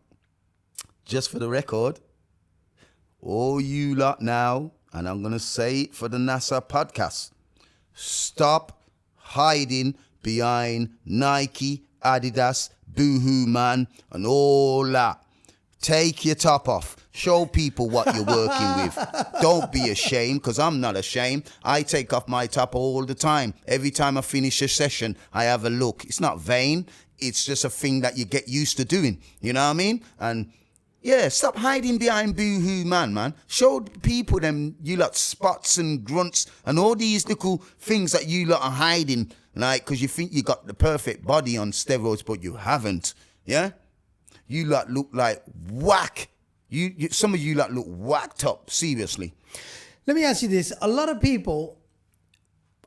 just for the record, all you lot now, and I'm going to say it for the NASA podcast, stop hiding behind Nike, Adidas, Boohoo Man, and all that. Take your top off. Show people what you're working with. Don't be ashamed, because I'm not ashamed. I take off my top all the time. Every time I finish a session, I have a look. It's not vain. It's just a thing that you get used to doing. You know what I mean? And yeah, stop hiding behind Boohoo Man. Show people them, you lot, spots and grunts and all these little things that you lot are hiding, like, because you think you got the perfect body on steroids, but you haven't, yeah? You lot look like whack. Some of you lot look whacked up, seriously. Let me ask you this. A lot of people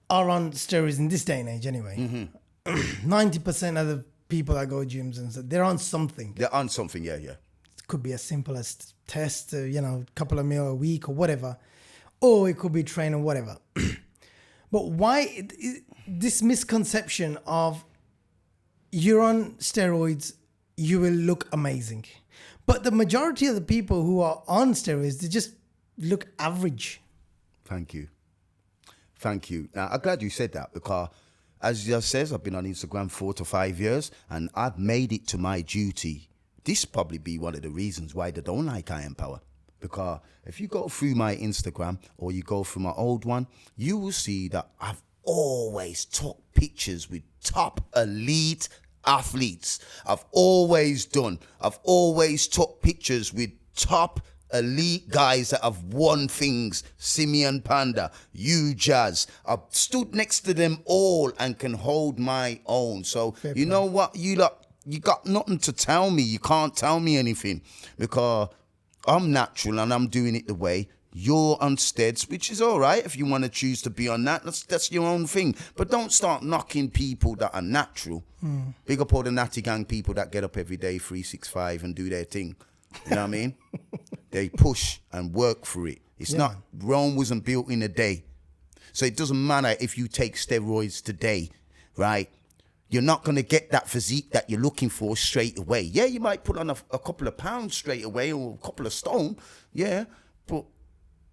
are on steroids in this day and age anyway. 90% of the people that go to gyms and stuff, they're on something. They're on something, yeah. Could be as simple as test, a couple of meals a week or whatever, or it could be training, whatever. But why this misconception of you're on steroids, you will look amazing, but the majority of the people who are on steroids, they just look average. Thank you. Now, I'm glad you said that, because as you says, I've been on Instagram 4 to 5 years, and I've made it to my duty. This probably be one of the reasons why they don't like iron power. Because if you go through my Instagram or you go through my old one, you will see that I've always took pictures with top elite athletes. I've always took pictures with top elite guys that have won things. Simeon Panda, you Jazz. I've stood next to them all and can hold my own. So Fair you point. Know what, you lot, you got nothing to tell me. You can't tell me anything, because I'm natural and I'm doing it the way. You're on steads, which is all right if you want to choose to be on that. That's your own thing. But don't start knocking people that are natural. Big up all the Natty Gang people that get up every day, 365, and do their thing. You know what I mean? They push and work for it. It's not, Rome wasn't built in a day. So it doesn't matter if you take steroids today, right? You're not going to get that physique that you're looking for straight away. Yeah, you might put on a couple of pounds straight away, or a couple of stone, yeah, but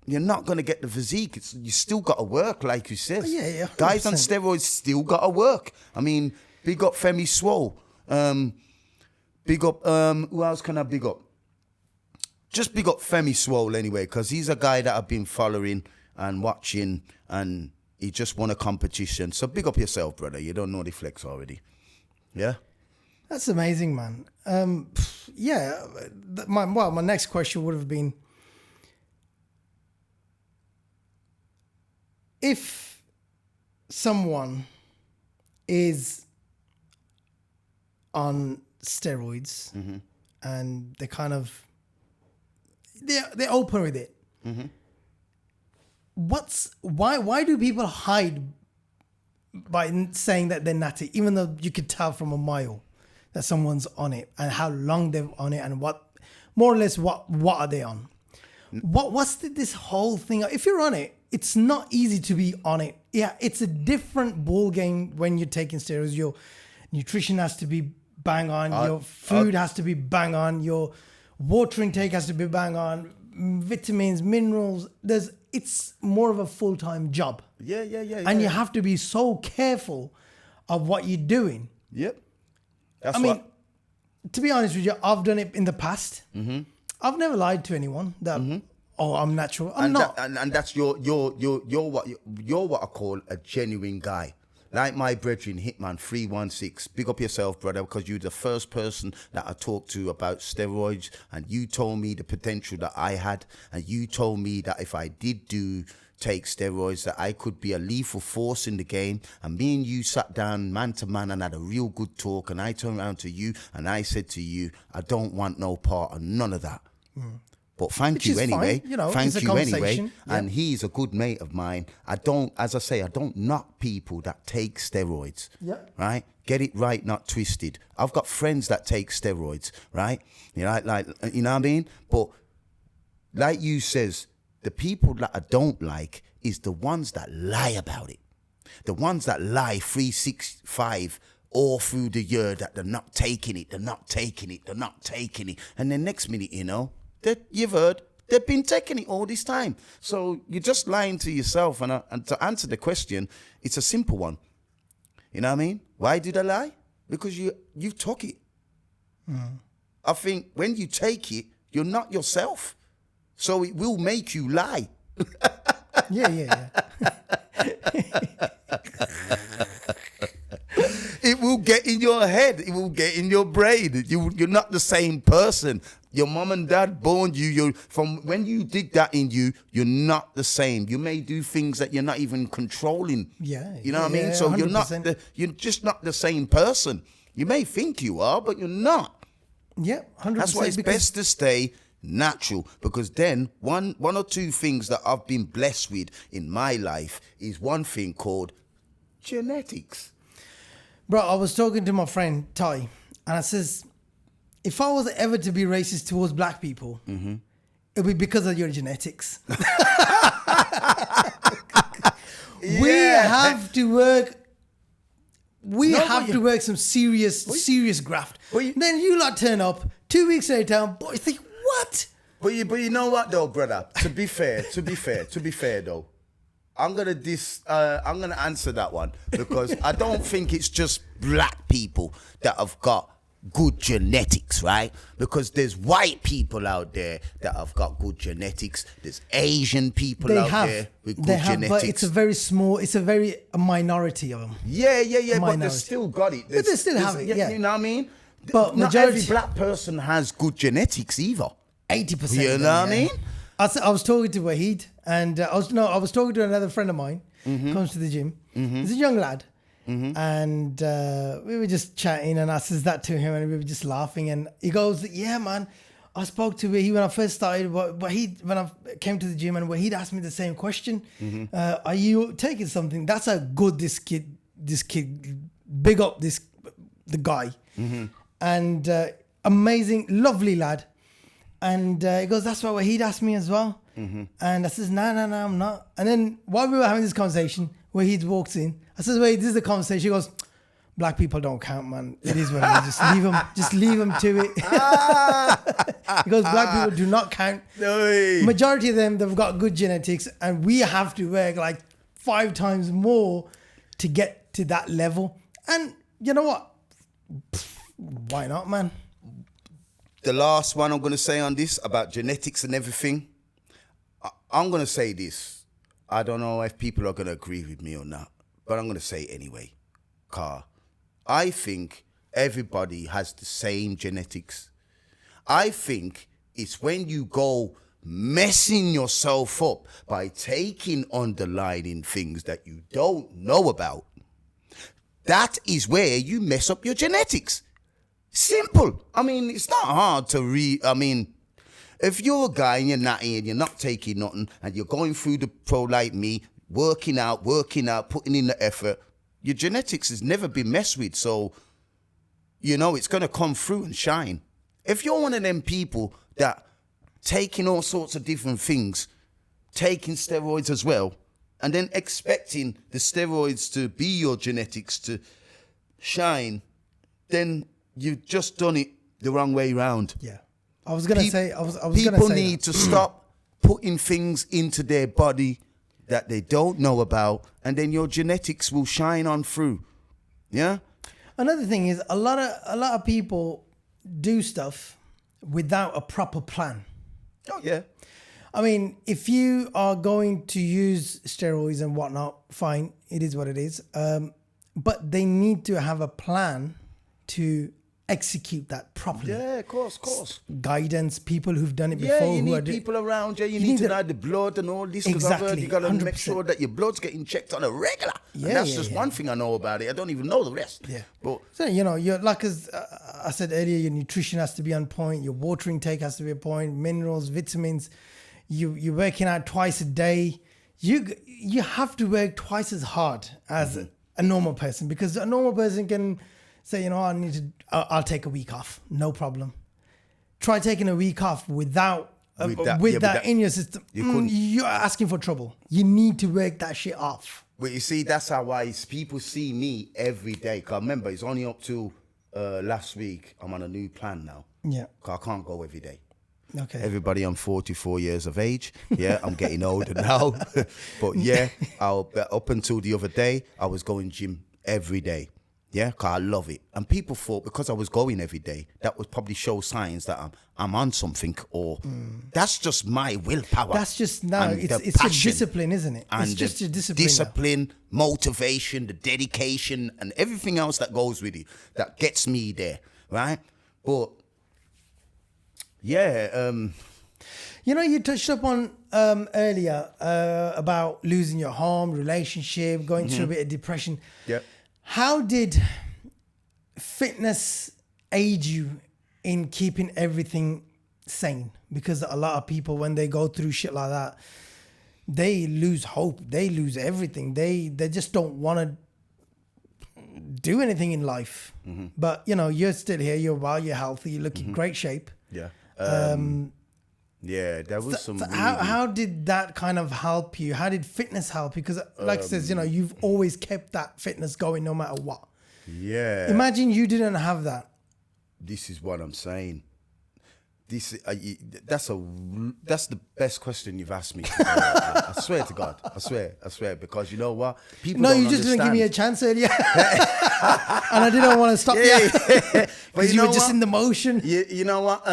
you're not going to get the physique. You still got to work, like you said. Yeah. Guys on steroids still got to work. I mean, big up Femi Swole. Big up, who else can I big up? Just big up Femi Swole anyway, because he's a guy that I've been following and watching, and he just won a competition. So big up yourself, brother. You don't know the flex already. Yeah? That's amazing, man. Yeah, my next question would have been, if someone is on steroids and they kind of they're open with it, why do people hide by saying that they're natty, even though you could tell from a mile that someone's on it and how long they're on it and what more or less what are they on? What's this whole thing? If you're on it, it's not easy to be on it. Yeah, it's a different ball game when you're taking steroids. Your nutrition has to be bang on. Your food has to be bang on. Your water intake has to be bang on. Vitamins, minerals. It's more of a full-time job. Yeah. And you have to be so careful of what you're doing. Yep. I mean, to be honest with you, I've done it in the past. I've never lied to anyone that, oh, I'm natural. I'm not. And that's you're what I call a genuine guy. Like my brethren, Hitman 316, big up yourself, brother, because you're the first person that I talked to about steroids, and you told me the potential that I had, and you told me that if I did take steroids, that I could be a lethal force in the game. And me and you sat down man to man and had a real good talk, and I turned around to you and I said to you, I don't want no part of none of that. But thank you anyway. Fine. You know, thank you anyway. Yep. And he's a good mate of mine. I don't knock people that take steroids. Yep. Right? Get it right, not twisted. I've got friends that take steroids, right? You know, like you know what I mean? But like you says, the people that I don't like is the ones that lie about it. The ones that lie 365 all through the year that they're not taking it, and then next minute, you know, that you've heard they've been taking it all this time. So you're just lying to yourself. And to answer the question, it's a simple one. You know what I mean? Why did I lie? Because you've took it. I think when you take it, you're not yourself. So it will make you lie. Yeah. It will get in your head. It will get in your brain. You're not the same person. Your mom and dad born you. From when you dig that in you, you're not the same. You may do things that you're not even controlling. Yeah. You know what I mean? So 100%. you're just not the same person. You may think you are, but you're not. Yeah, 100%. That's why it's best to stay natural, because then one or two things that I've been blessed with in my life is one thing called genetics. Bro, I was talking to my friend Ty, and I says, if I was ever to be racist towards black people, it'd be because of your genetics. We have to work. We have to work some serious graft. Then you lot turn up 2 weeks later, and boy, think what? But you know what though, brother? To be fair though, I'm gonna answer that one, because I don't think it's just black people that have got good genetics, right? Because there's white people out there that have got good genetics. There's Asian people there with good genetics. But it's a minority of them. Yeah. But they still got it. But they still have it, yeah. You know what I mean? But not every black person has good genetics either. 80%. You know what I mean? I was talking to Wahid, and I was talking to another friend of mine, comes to the gym. He's a young lad. And we were just chatting, and I says that to him, and we were just laughing. And he goes, "Yeah, man, I spoke to Wahid when I first started. When I came to the gym, and Wahid asked me the same question: Are you taking something? That's how good this kid. Big up the guy, and amazing, lovely lad." And he goes, "That's what Wahid asked me as well." And I says, "No, I'm not." And then while we were having this conversation, Wahid walks in. I says, "Wait, this is the conversation." He goes, "Black people don't count, man. It is what it is. Just leave them to it." He goes, "Black people do not count. Majority of them, they've got good genetics, and we have to work like 5 times more to get to that level." And you know what? Why not, man? The last one I'm going to say on this about genetics and everything, I'm going to say this. I don't know if people are going to agree with me or not, but I'm going to say it anyway. I think everybody has the same genetics. I think it's when you go messing yourself up by taking underlying things that you don't know about. That is where you mess up your genetics. Simple. I mean, it's not hard to if you're a guy and you're natty and you're not taking nothing and you're going through the pro like me, working out, putting in the effort, your genetics has never been messed with. So, it's going to come through and shine. If you're one of them people that taking all sorts of different things, taking steroids as well, and then expecting the steroids to be your genetics to shine, then you've just done it the wrong way round. Yeah. I was going to say, people need to stop putting things into their body that they don't know about, and then your genetics will shine on through. Yeah. Another thing is a lot of people do stuff without a proper plan. Oh yeah. I mean, if you are going to use steroids and whatnot, fine, it is what it is. But they need to have a plan to execute that properly. Yeah, of course. Guidance, people who've done it Yeah, before. you need people around you. You need to know the blood and all this. Because I've heard you got to make sure that your blood's getting checked on a regular. Yeah, and that's just one thing I know about it. I don't even know the rest. Yeah. But so, you're like, as I said earlier, your nutrition has to be on point. Your water intake has to be on point. Minerals, vitamins. You're working out twice a day. You have to work twice as hard as a normal person, because a normal person can say, I'll take a week off, no problem. Try taking a week off without that in your system. You're asking for trouble. You need to work that shit off. But you see, that's how people see me every day. Cause remember, it's only up to last week. I'm on a new plan now. Yeah. Cause I can't go every day. Okay. Everybody, I'm 44 years of age. Yeah, I'm getting older now. But yeah, up until the other day, I was going gym every day. Yeah, because I love it. And people thought because I was going every day, that would probably show signs that I'm on something, or that's just my willpower. That's just, it's your discipline, isn't it? And it's just your discipline. Discipline, motivation, the dedication, and everything else that goes with it that gets me there, right? But yeah, you touched upon earlier about losing your home, relationship, going through a bit of depression. Yeah. How did fitness aid you in keeping everything sane? Because a lot of people, when they go through shit like that, they lose hope. They lose everything. They just don't want to do anything in life. Mm-hmm. But, you're still here. You're well. You're healthy. You look in great shape. Yeah. Yeah, there was some. How did that kind of help you? How did fitness help you? Because, like it says, you've always kept that fitness going no matter what. Yeah. Imagine you didn't have that. This is what I'm saying. That's the best question you've asked me. I swear to God. I swear. Because you know what? People don't you just understand. didn't give me a chance earlier. And I didn't want to stop you. Because you were just in the motion. You know what?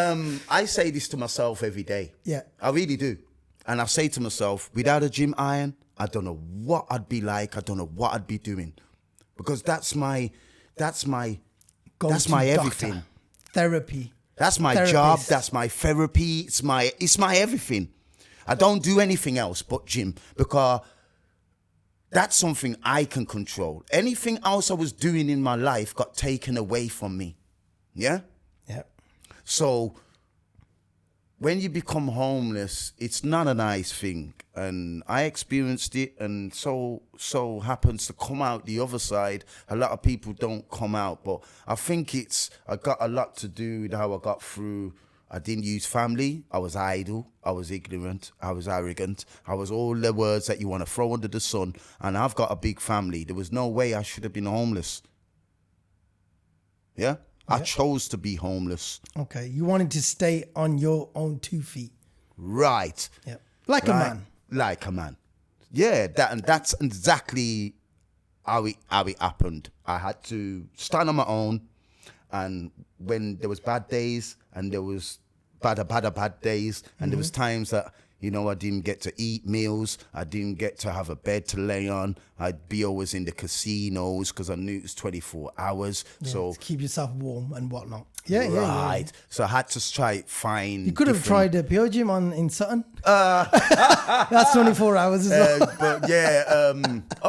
I say this to myself every day. Yeah. I really do. And I say to myself, without a gym iron, I don't know what I'd be like. I don't know what I'd be doing. Because that's my everything. Therapy. That's my job. That's my therapy. It's my everything. I don't do anything else but gym, because that's something I can control. Anything else I was doing in my life got taken away from me. Yeah? Yeah. So when you become homeless, it's not a nice thing. And I experienced it, and so happens to come out the other side. A lot of people don't come out, but I think I got a lot to do with how I got through. I didn't use family. I was idle. I was ignorant. I was arrogant. I was all the words that you want to throw under the sun. And I've got a big family. There was no way I should have been homeless. Yeah? I chose to be homeless. Okay. You wanted to stay on your own 2 feet. Right. Yeah. Like a man. Like a man. Yeah, that's exactly how it happened. I had to stand on my own, and when there was bad days and there was bad days, and there was times that You know, I didn't get to eat meals. I didn't get to have a bed to lay on. I'd be always in the casinos because I knew it was 24 hours. Yeah, so to keep yourself warm and whatnot. Yeah. So I had to try find. You could have tried the Pure Gym in Sutton. That's 24 hours as well. But yeah,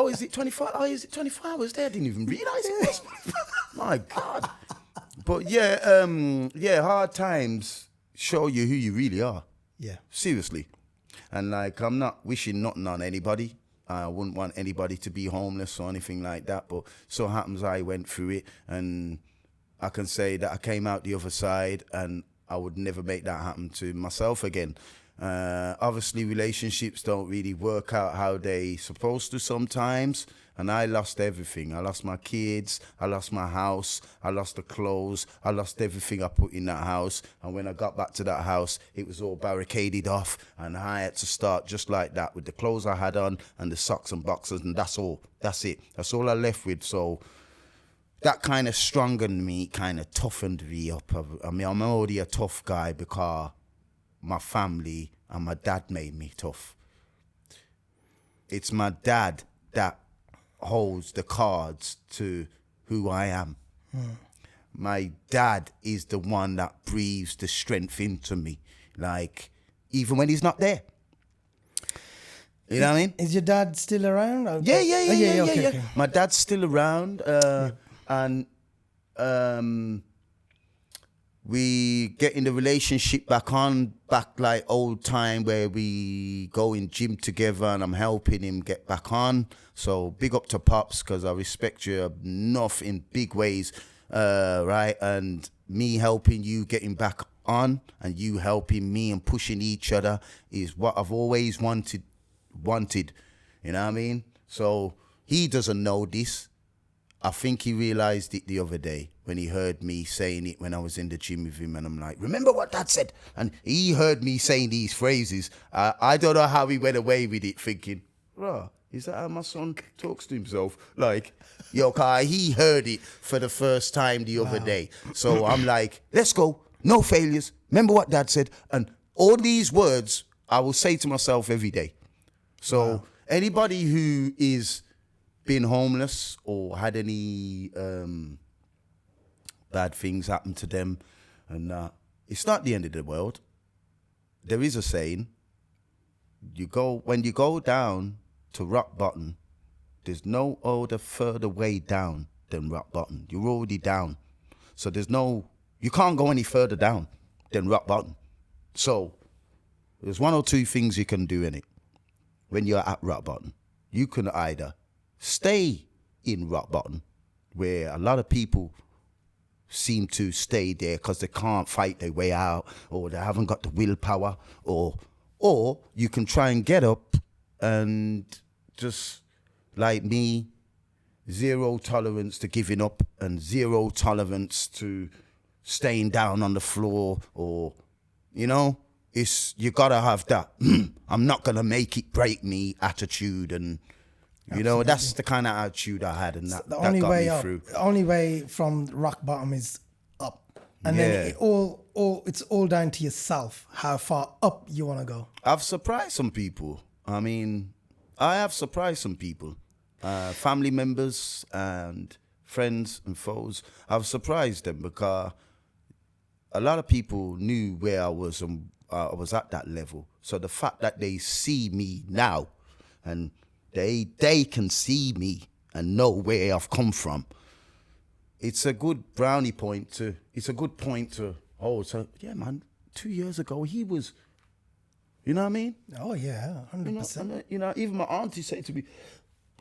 is it 24? Oh, is it 24 hours there? I didn't even realize it was. My God. But yeah, hard times show you who you really are. Yeah. Seriously. And like, I'm not wishing nothing on anybody. I wouldn't want anybody to be homeless or anything like that. But so happens I went through it, and I can say that I came out the other side, and I would never make that happen to myself again. Obviously, relationships don't really work out how they supposed to sometimes. And I lost everything. I lost my kids. I lost my house. I lost the clothes. I lost everything I put in that house. And when I got back to that house, it was all barricaded off. And I had to start just like that with the clothes I had on and the socks and boxers. And that's all. That's it. That's all I left with. So that kind of strengthened me, kind of toughened me up. I mean, I'm already a tough guy because my family and my dad made me tough. It's my dad that holds the cards to who I am. My dad is the one that breathes the strength into me, like even when he's not there. You know what I mean? Is your dad still around? Yeah. Okay. My dad's still around, and we getting the relationship back like old time where we go in gym together and I'm helping him get back on. So big up to Pops, because I respect you enough in big ways, right? And me helping you getting back on and you helping me and pushing each other is what I've always wanted. You know what I mean? So he doesn't know this. I think he realized it the other day when he heard me saying it when I was in the gym with him, and I'm like, remember what Dad said? And he heard me saying these phrases. I don't know how he went away with it, thinking, "Bruh, is that how my son talks to himself?" Like, yo, Kai, he heard it for the first time the other day. So I'm like, let's go. No failures. Remember what Dad said? And all these words I will say to myself every day. So anybody who is been homeless or had any bad things happen to them, and it's not the end of the world. There is a saying, when you go down to rock bottom, there's no other further way down than rock bottom. You're already down. So you can't go any further down than rock bottom. So there's one or two things you can do in it when you're at rock bottom. You can either stay in rock bottom, where a lot of people seem to stay there because they can't fight their way out, or they haven't got the willpower, or you can try and get up and just, like me, zero tolerance to giving up and zero tolerance to staying down on the floor, or, you know, you gotta have that I'm not gonna make it break me attitude. And you know, that's the kind of attitude I had, and that got me through. The only way from rock bottom is up, and then it's all down to yourself how far up you want to go. I've surprised some people. I mean, I have surprised some people, family members and friends and foes. I've surprised them because a lot of people knew where I was, and I was at that level. So the fact that they see me now, and they can see me and know where I've come from, it's a good brownie point to, it's a good point to, so yeah, man, 2 years ago he was, you know what I mean? Oh yeah, 100%. You know, even my auntie said to me,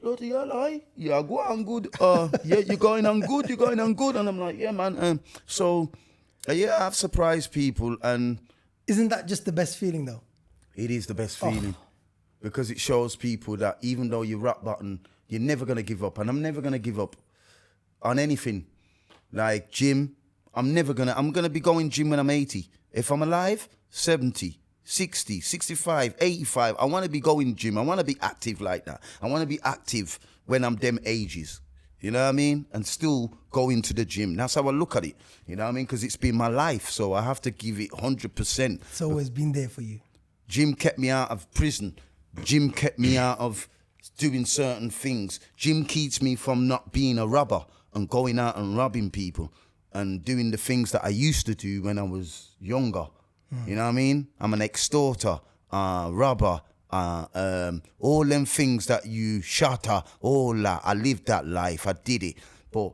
bloody hell, yeah, go on good. Yeah, you're going on good. And I'm like, yeah, man. Yeah, I've surprised people. And isn't that just the best feeling though? It is the best feeling. Because it shows people that even though you're rock bottom, you're never going to give up. And I'm never going to give up on anything. Like gym, I'm going to be going gym when I'm 80. If I'm alive, 70, 60, 65, 85. I want to be going gym. I want to be active like that. I want to be active when I'm them ages. You know what I mean? And still go into the gym. That's how I look at it. You know what I mean? Because it's been my life. So I have to give it 100%. It's always been there for you. Gym kept me out of prison. Gym kept me out of doing certain things. Gym keeps me from not being a robber and going out and robbing people and doing the things that I used to do when I was younger. You know what I mean? I'm an extorter, robber, all them things that you shatter, all that. I lived that life. I did it. But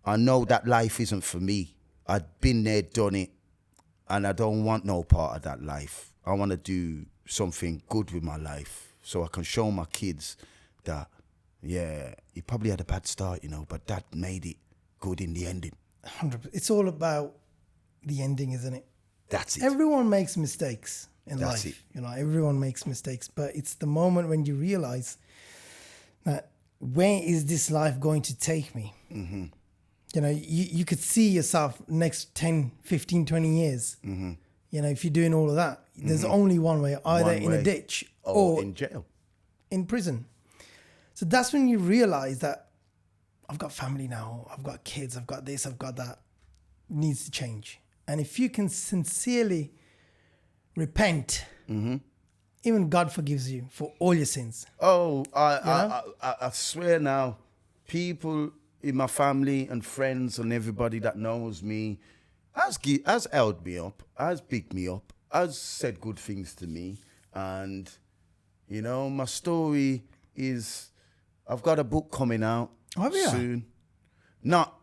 I know that life isn't for me. I've been there, done it, and I don't want no part of that life. I want to do something good with my life so I can show my kids that, yeah, he probably had a bad start, you know, but that made it good in the ending. 100%. It's all about the ending, isn't it? That's it. Everyone makes mistakes in That's life. it. You know, everyone makes mistakes, but it's the moment when you realize that where is this life going to take me? Mm-hmm. You know, you could see yourself next 10, 15, 20 years. Mm-hmm. You know, if you're doing all of that, there's only one way, either in a ditch or in jail. in prison. So that's when you realize that I've got family now, I've got kids, I've got this, I've got that. It needs to change. And if you can sincerely repent, even God forgives you for all your sins. Oh, I swear now, people in my family and friends and everybody that knows me has held me up, has picked me up, has said good things to me. And, you know, my story is, I've got a book coming out soon.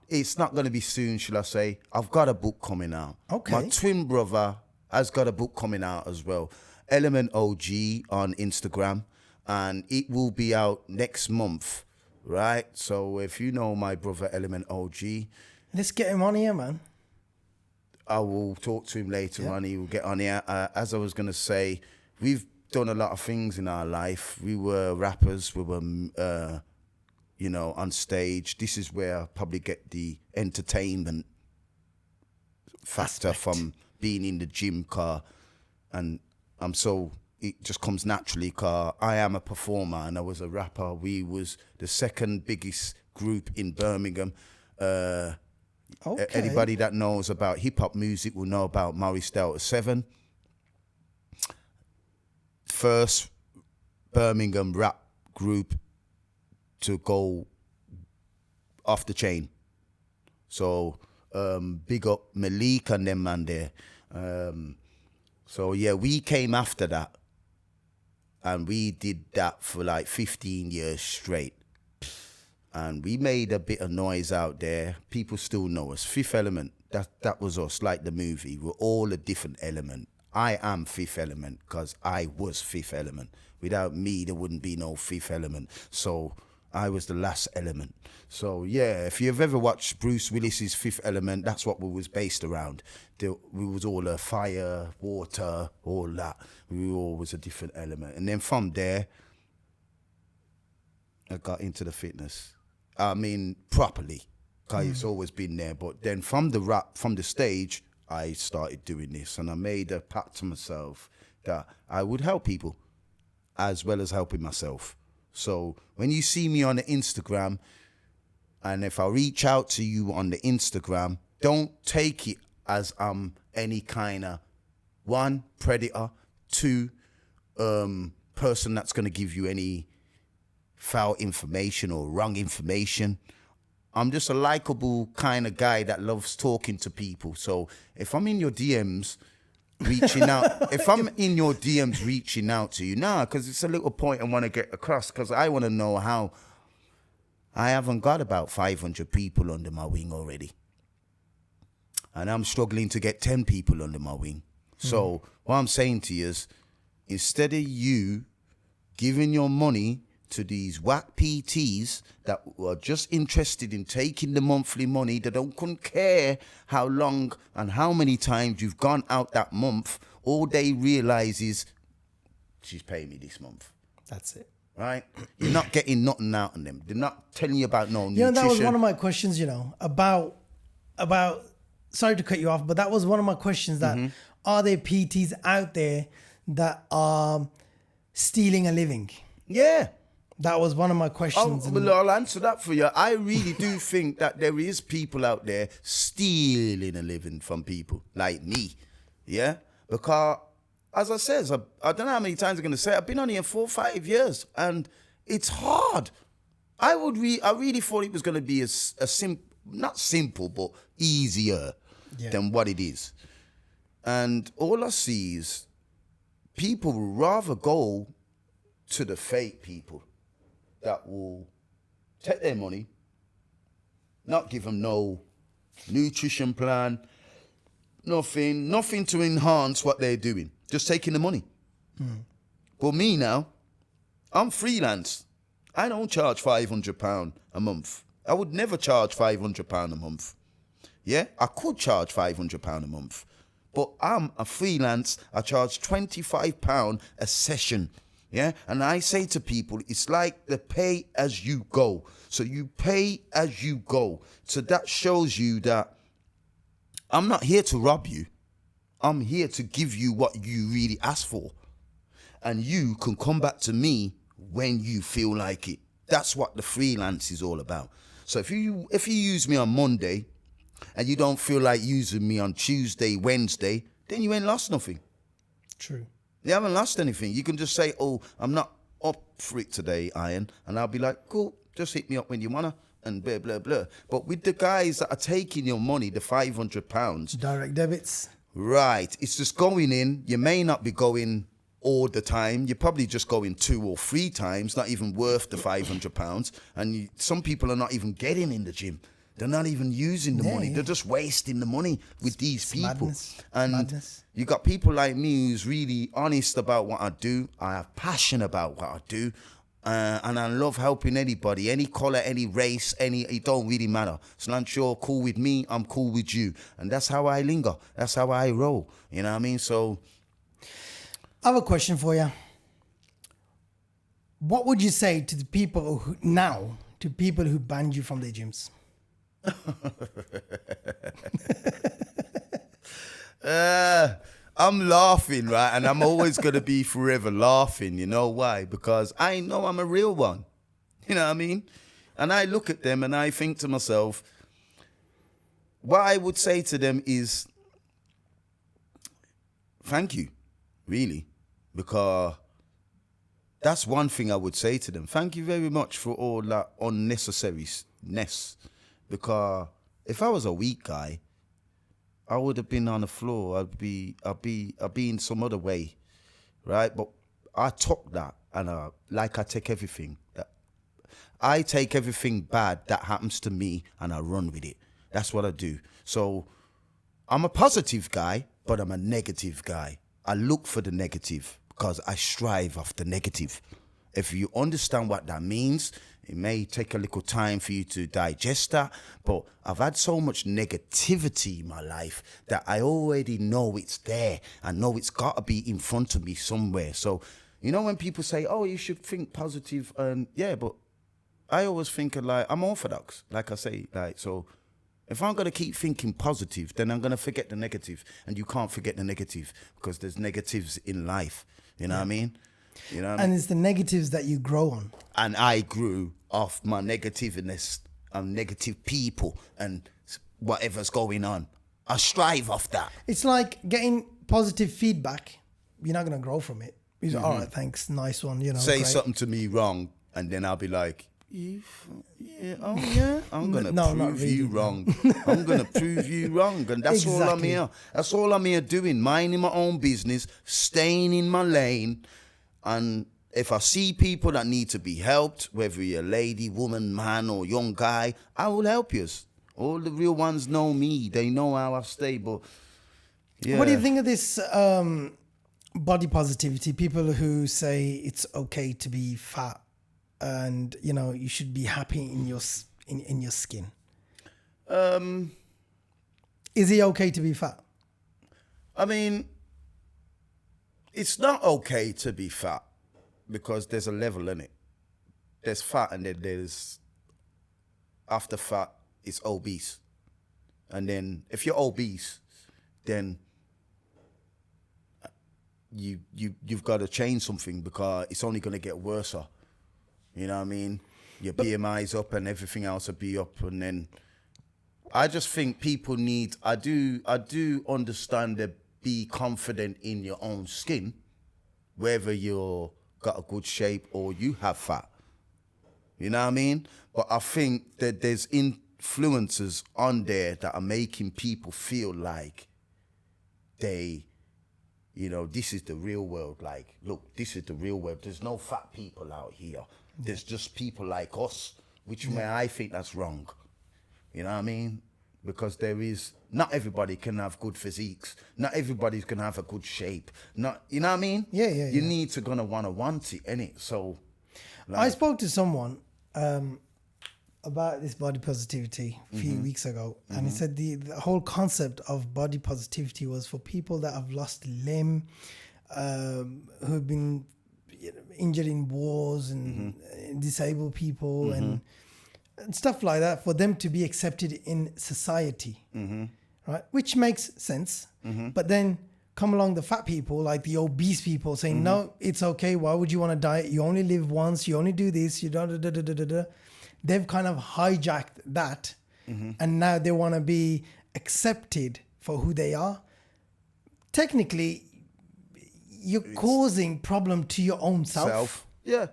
It's not going to be soon, shall I say. I've got a book coming out. Okay. My twin brother has got a book coming out as well. Element OG on Instagram. And it will be out next month, right? So if you know my brother Element OG, let's get him on here, man. I will talk to him later on. He will get on here. As I was going to say, we've done a lot of things in our life. We were rappers. We were... you know, on stage. This is where I probably get the entertainment factor from being in the gym car. And it just comes naturally car. I am a performer and I was a rapper. We was the second biggest group in Birmingham. Anybody that knows about hip hop music will know about Maurice Delta 7. First Birmingham rap group to go off the chain. So big up Malik and them man there. So yeah, we came after that and we did that for like 15 years straight. And we made a bit of noise out there. People still know us. Fifth Element, that was us, like the movie. We're all a different element. I am Fifth Element because I was Fifth Element. Without me, there wouldn't be no Fifth Element. So I was the last element. So yeah, if you've ever watched Bruce Willis's Fifth Element, that's what we was based around. We was all fire, water, all that. We all was a different element. And then from there, I got into the fitness. I mean, properly, because it's always been there. But then from the rap, from the stage, I started doing this. And I made a pact to myself that I would help people as well as helping myself. So when you see me on the Instagram, and if I reach out to you on the Instagram, don't take it as I'm any kind of, one, predator, two, person that's going to give you any foul information or wrong information. I'm just a likable kind of guy that loves talking to people. So if I'm in your DMs reaching out, reaching out to you, because it's a little point I want to get across, because I want to know how. I haven't got about 500 people under my wing already. And I'm struggling to get 10 people under my wing. So what I'm saying to you is, instead of you giving your money to these whack PTs that were just interested in taking the monthly money, they couldn't care how long and how many times you've gone out that month, all they realize is, she's paying me this month. That's it. Right? You're not getting nothing out of them. They're not telling you about no nutrition. You know, that was one of my questions, about, sorry to cut you off, but that was one of my questions, that are there PTs out there that are stealing a living? Yeah. That was one of my questions. I'll answer that for you. I really do think that there is people out there stealing a living from people like me. Yeah? Because as I says, I don't know how many times I'm going to say it, I've been on here 4 or 5 years, and it's hard. I really thought it was going to be not simple, but easier than what it is. And all I see is people would rather go to the fake people that will take their money, not give them no nutrition plan, nothing to enhance what they're doing, just taking the money. But me now, I'm freelance. I don't charge £500 a month. I would never charge £500 a month. Yeah, I could charge £500 a month. But I'm a freelance. I charge £25 a session. Yeah, and I say to people, it's like the pay as you go. So you pay as you go. So that shows you that I'm not here to rob you. I'm here to give you what you really ask for. And you can come back to me when you feel like it. That's what the freelance is all about. So if you use me on Monday and you don't feel like using me on Tuesday, Wednesday, then you ain't lost nothing. True. You haven't lost anything. You can just say, oh, I'm not up for it today, Iron. And I'll be like, cool, just hit me up when you wanna, and blah, blah, blah. But with the guys that are taking your money, the £500. Direct debits. Right. It's just going in. You may not be going all the time. You're probably just going 2 or 3 times, not even worth the £500. And some people are not even getting in the gym. They're not even using the money. They're just wasting the money with these people. Madness. You got people like me who's really honest about what I do. I have passion about what I do. And I love helping anybody, any color, any race, it don't really matter. So long as you're cool with me, I'm cool with you. And that's how I linger. That's how I roll. You know what I mean? So I have a question for you. What would you say to the people who banned you from their gyms? I'm laughing, right? And I'm always going to be forever laughing. You know why? Because I know I'm a real one. You know what I mean? And I look at them and I think to myself, what I would say to them is, thank you, really. Because that's one thing I would say to them. Thank you very much for all that unnecessariness. Because if I was a weak guy, I would have been on the floor. I'd be in some other way, right? But I took that, and I take everything. I take everything bad that happens to me, and I run with it. That's what I do. So I'm a positive guy, but I'm a negative guy. I look for the negative because I strive after negative. If you understand what that means, it may take a little time for you to digest that, but I've had so much negativity in my life that I already know it's there. I know it's got to be in front of me somewhere. So, you know, when people say, oh, you should think positive, yeah, but I always think like I'm orthodox, like I say, like, so if I'm going to keep thinking positive, then I'm going to forget the negative, and you can't forget the negative because there's negatives in life. You know what I mean? You know what I mean? And it's the negatives that you grow on. And I grew off my negativeness and negative people and whatever's going on. I strive off that. It's like getting positive feedback. You're not going to grow from it. You're like, all right, thanks, nice one. You know, say great. something to me wrong, and then I'll be like, I'm going to prove you wrong. I'm going to prove you wrong. And that's all I'm here. That's all I'm here doing, minding my own business, staying in my lane. And if I see people that need to be helped, whether you're a lady, woman, man, or young guy, I will help you. All the real ones know me. They know how I stay. But yeah. What do you think of this body positivity? People who say it's okay to be fat, and you know you should be happy in your skin. Is it okay to be fat? I mean, it's not okay to be fat because there's a level in it. There's fat, and then there's after fat, it's obese. And then if you're obese, then you've got to change something because it's only going to get worse. You know what I mean? Your BMI's up and everything else will be up, and then I just think people need. I do understand be confident in your own skin, whether you're got a good shape or you have fat. You know what I mean? But I think that there's influencers on there that are making people feel like they, this is the real world. Like, look, this is the real world. There's no fat people out here. There's just people like us, which I think that's wrong. You know what I mean? Because not everybody can have good physiques. Not everybody's gonna have a good shape. Not, you know what I mean? Yeah. You need to want it, innit? So, I spoke to someone about this body positivity a few weeks ago, and he said the whole concept of body positivity was for people that have lost a limb, who've been injured in wars and disabled people and stuff like that, for them to be accepted in society, right? Which makes sense. But then come along the fat people, like the obese people, saying, no, it's okay. Why would you want to diet? You only live once. You only do this. You don't. They've kind of hijacked that, and now they want to be accepted for who they are. Technically, you're causing problem to your own self. Yeah,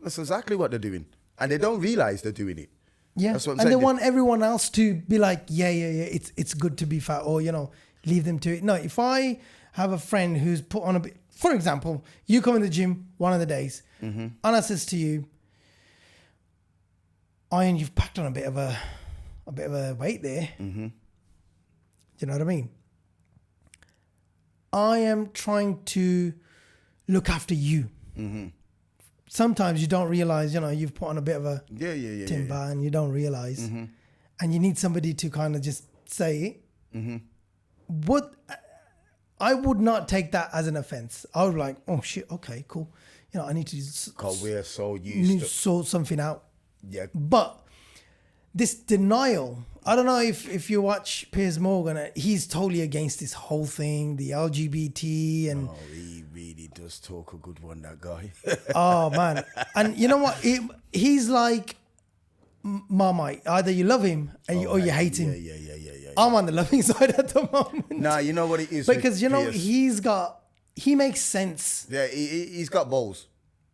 that's exactly what they're doing, and they don't realize they're doing it. Yeah, that's what I'm and saying. they want everyone else to be like, yeah, it's good to be fat, or leave them to it. No, if I have a friend who's put on a bit, for example, you come in the gym one of the days, Anna says to you, Ian, you've packed on a bit of a weight there. You know what I mean? I am trying to look after you. Sometimes you don't realize, you've put on a bit of a timber and you don't realize, and you need somebody to kind of just say it. I would not take that as an offense. I would be like, oh shit, okay, cool. I need to because we're so used to sort something out. Yeah. But this denial, I don't know if you watch Piers Morgan, he's totally against this whole thing, the LGBT and... Oh, he really does talk a good one, that guy. Oh, man. And you know what? He's like Marmite. Either you love him or you hate him. Yeah. I'm on the loving side at the moment. Nah, you know what it is? Because, he makes sense. Yeah, he's got balls.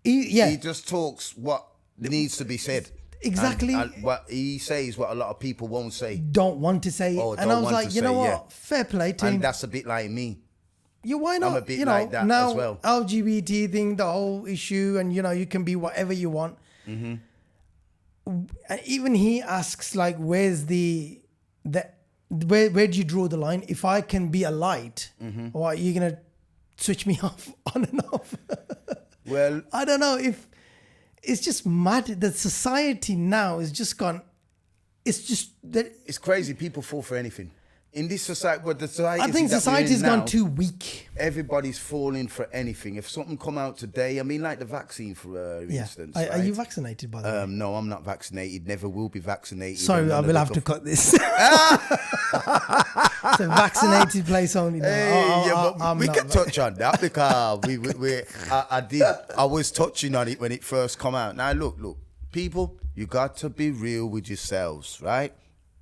He just talks what needs to be said. Exactly. And what he says, what a lot of people won't say. Don't want to say. And I was like, you know what? Yeah. Fair play to him. And that's a bit like me. Yeah, why not? I'm a bit like that now, as well. LGBT thing, the whole issue, and you can be whatever you want. And even he asks, like, where do you draw the line? If I can be a light, or are you gonna switch me off on and off? Well, I don't know if it's just mad that society now is just gone. It's just that it's crazy. People fall for anything in this society. But the society, I think society's gone too weak. Everybody's falling for anything. If something come out today, I mean, like the vaccine, for instance. Are you vaccinated, by the way? No, I'm not vaccinated. Never will be vaccinated. Sorry, I will have to cut this. It's a vaccinated place only. No, we can touch on that because I was touching on it when it first come out. Now look, people, you got to be real with yourselves, right?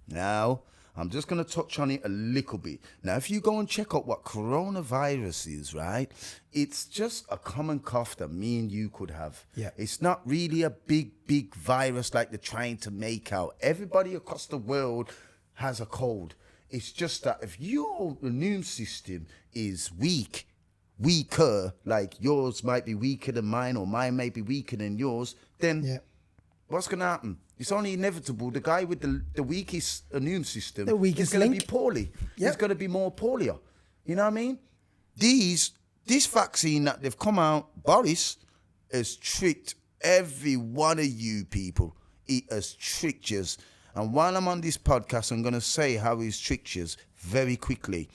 Now, I'm just going to touch on it a little bit. Now, if you go and check out what coronavirus is, right? It's just a common cough that me and you could have. Yeah. It's not really a big virus like they're trying to make out. Everybody across the world has a cold. It's just that if your immune system is weaker, like yours might be weaker than mine or mine may be weaker than yours, then what's going to happen? It's only inevitable. The guy with the weakest immune system is going to be poorly. Yep. He's going to be more poorlier. You know what I mean? This vaccine that they've come out, Boris has tricked every one of you people. It has tricked you. And while I'm on this podcast, I'm going to say how he's tricked you very quickly.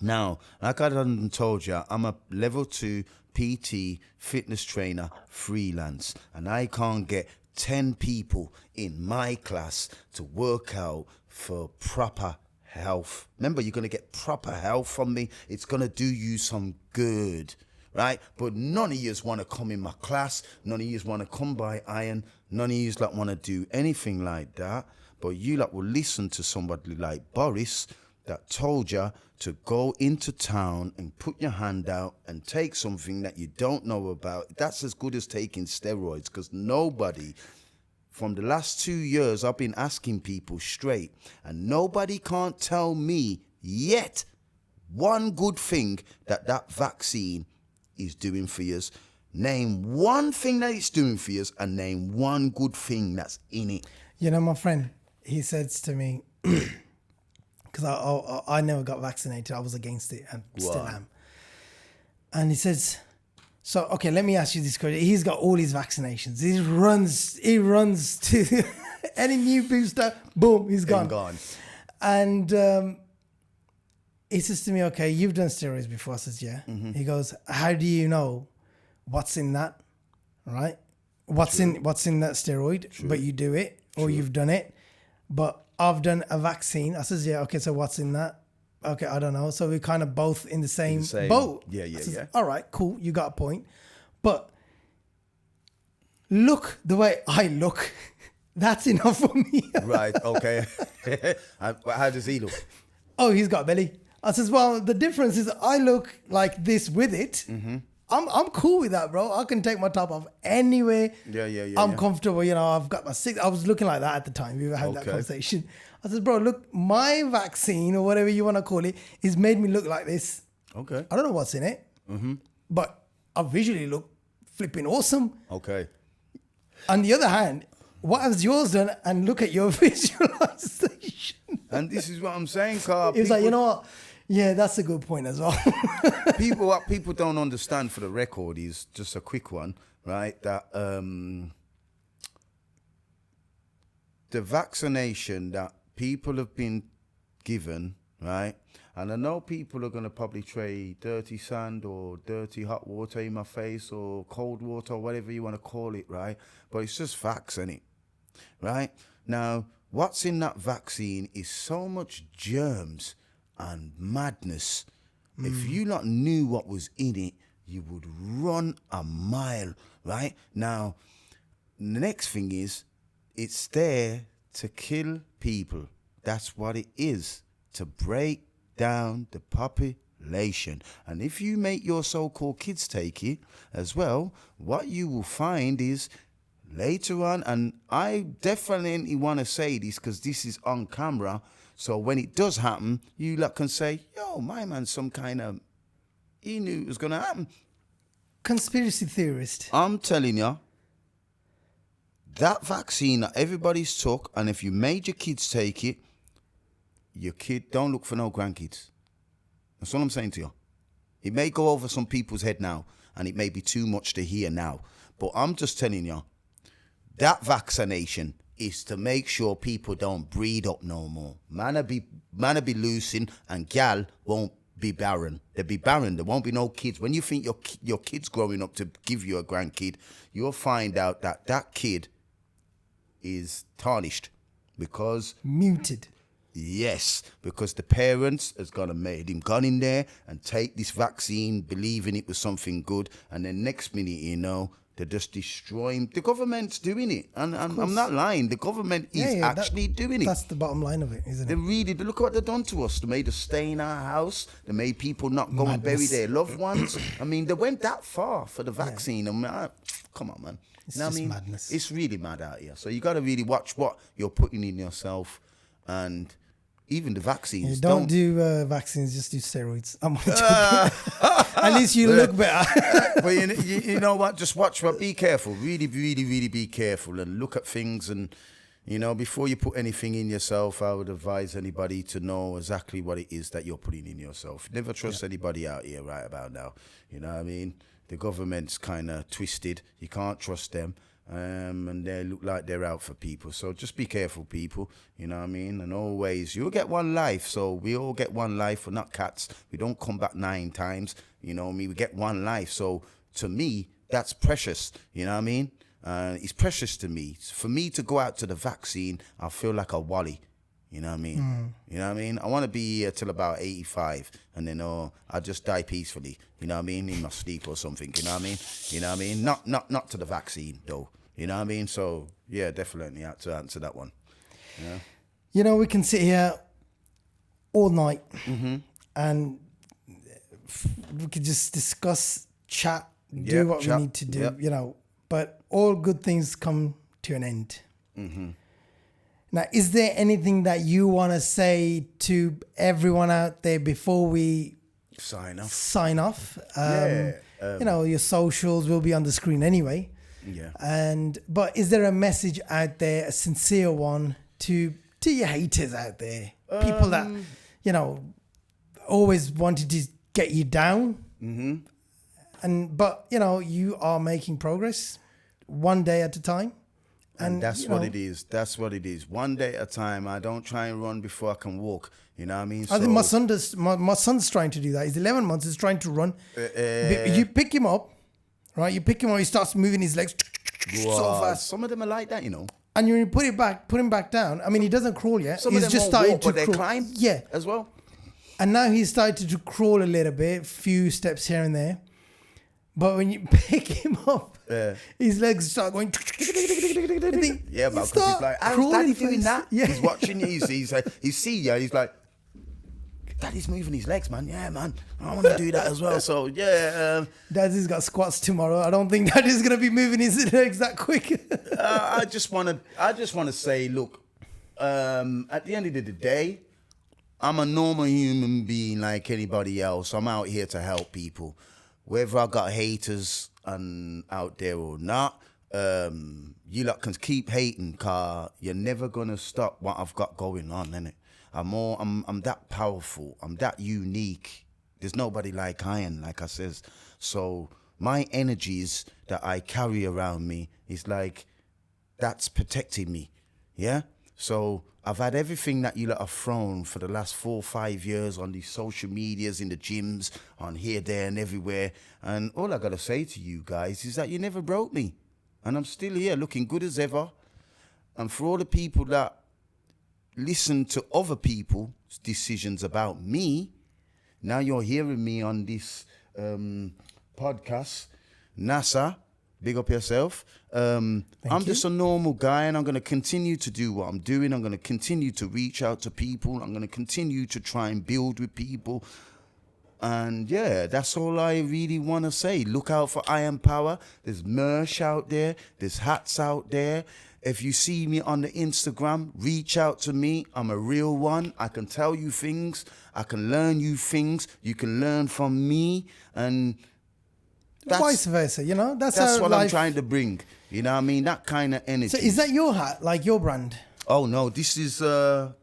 Now, like I done told you, I'm a level 2 PT fitness trainer freelance, and I can't get 10 people in my class to work out for proper health. Remember, you're going to get proper health from me. It's going to do you some good, right? But none of yous want to come in my class. None of yous want to come by Iron. None of yous want to do anything like that. But you will listen to somebody like Boris that told you to go into town and put your hand out and take something that you don't know about, that's as good as taking steroids, because nobody, from the last 2 years, I've been asking people straight, and nobody can't tell me yet one good thing that vaccine is doing for you. Name one thing that it's doing for you and name one good thing that's in it. You know, my friend, he says to me, because I never got vaccinated. I was against it and still am. And he says, so, okay, let me ask you this question. He's got all his vaccinations. He runs to any new booster, boom, he's gone. And he says to me, okay, you've done steroids before. I says, yeah. Mm-hmm. He goes, how do you know what's in that, right? What's in that steroid, but you do it, or you've done it. But I've done a vaccine. I says, yeah, okay, so what's in that? Okay, I don't know. So we're kind of both in the same boat. Yeah. All right, cool, you got a point. But look the way I look. That's enough for me. Right, okay. How does he look? Oh, he's got a belly. I says, well, the difference is I look like this with it. Mm-hmm. I'm cool with that, bro. I can take my top off anyway. Yeah. I'm comfortable. You know, I've got my six. I was looking like that at the time. We were having that conversation. I said, bro, look, my vaccine or whatever you want to call it is made me look like this. Okay. I don't know what's in it, but I visually look flipping awesome. Okay. On the other hand, what has yours done? And look at your visualization. And this is what I'm saying, Carl. It was like, you know what? Yeah, that's a good point as well. What people don't understand, for the record, is just a quick one, right? That the vaccination that people have been given, right? And I know people are going to probably trade dirty sand or dirty hot water in my face or cold water or whatever you want to call it, right? But it's just facts, innit? Right? Now, what's in that vaccine is so much germs and madness. If you not knew what was in it, you would run a mile, right? Now, the next thing is, it's there to kill people. That's what it is, to break down the population. And if you make your so-called kids take it as well, what you will find is later on, and I definitely want to say this because this is on camera, so when it does happen, you lot can say, yo, my man's some kind of, he knew it was going to happen. Conspiracy theorist. I'm telling you, that vaccine that everybody's took, and if you made your kids take it, your kid, don't look for no grandkids. That's all I'm saying to you. It may go over some people's head now, and it may be too much to hear now, but I'm just telling you, that vaccination is to make sure people don't breed up no more. Man be loosing, and gal won't be barren. They'll be barren. There won't be no kids. When you think your kid's growing up to give you a grandkid, you'll find out that kid is tarnished because muted. Yes, because the parents has made him gone in there and take this vaccine, believing it was something good, and then next minute, you know, they're just destroying. The government's doing it, and I'm not lying. The government is actually doing it. That's the bottom line of it, isn't it? Look what they've done to us. They made us stay in our house. They made people not go and bury their loved ones. I mean, they went that far for the vaccine. Come on, man. It's just madness. It's really mad out here. So you got to really watch what you're putting in yourself, and even the vaccines. Yeah, don't do vaccines, just do steroids. I'm joking. At least you look better. But you know what? Just watch. But be careful. Really, really, really be careful and look at things. And, you know, before you put anything in yourself, I would advise anybody to know exactly what it is that you're putting in yourself. Never trust anybody out here right about now. You know what I mean? The government's kind of twisted. You can't trust them. And they look like they're out for people. So just be careful, people. You know what I mean? And always, you'll get one life. So we all get one life. We're not cats. We don't come back 9 times. You know what I mean? We get one life. So to me, that's precious. You know what I mean? It's precious to me. For me to go out to the vaccine, I feel like a wally. You know what I mean? You know what I mean? I want to be here till about 85, and then I'll just die peacefully. You know what I mean? In my sleep or something. You know what I mean? You know what I mean? Not to the vaccine though. You know what I mean? So yeah, definitely have to answer that one. Yeah. You know, we can sit here all night, and we could just discuss, chat, do what we need to do, you know. But all good things come to an end. Now, is there anything that you want to say to everyone out there before we sign off? You know, your socials will be on the screen anyway. But is there a message out there, a sincere one, to your haters out there, people that, you know, always wanted to get you down, but you know, you are making progress one day at a time. And that's what it is. That's what it is. One day at a time. I don't try and run before I can walk. You know what I mean? I think my son's trying to do that. He's 11 months. He's trying to run. You pick him up, right? You pick him up. He starts moving his legs so fast. Some of them are like that, you know. And you put him back down. I mean, he doesn't crawl yet. Some of them just won't started walk, to but they crawl. climb. Yeah, as well. And now he's started to crawl a little bit, few steps here and there. But when you pick him up, his legs start going. Yeah, but because he's like, how's Daddy doing that? Yeah. He's watching you. He see you. He's like, Daddy's moving his legs, man. Yeah, man. I want to do that as well. So yeah. Daddy's got squats tomorrow. I don't think Daddy's gonna be moving his legs that quick. I just wanna say, look. At the end of the day, I'm a normal human being like anybody else. I'm out here to help people. Whether I got haters out there or not, you lot can keep hating, car you're never gonna stop what I've got going on, innit? I'm that powerful. I'm that unique. There's nobody like I am, like I says. So my energies that I carry around me is like, that's protecting me. Yeah? So I've had everything that you lot have thrown for the last 4 or 5 years on these social medias, in the gyms, on here, there, and everywhere. And all I got to say to you guys is that you never broke me. And I'm still here looking good as ever. And for all the people that listen to other people's decisions about me, now you're hearing me on this podcast. NASA, big up yourself. I'm just a normal guy, and I'm going to continue to do what I'm doing. I'm going to continue to reach out to people. I'm going to continue to try and build with people. And yeah, that's all I really want to say. Look out for I Am Power. There's merch out there. There's hats out there. If you see me on the Instagram, reach out to me. I'm a real one. I can tell you things. I can learn you things. You can learn from me. And vice versa, you know? That's what I'm trying to bring. You know what I mean? That kind of energy. So is that your hat, like your brand? Oh, no. This is the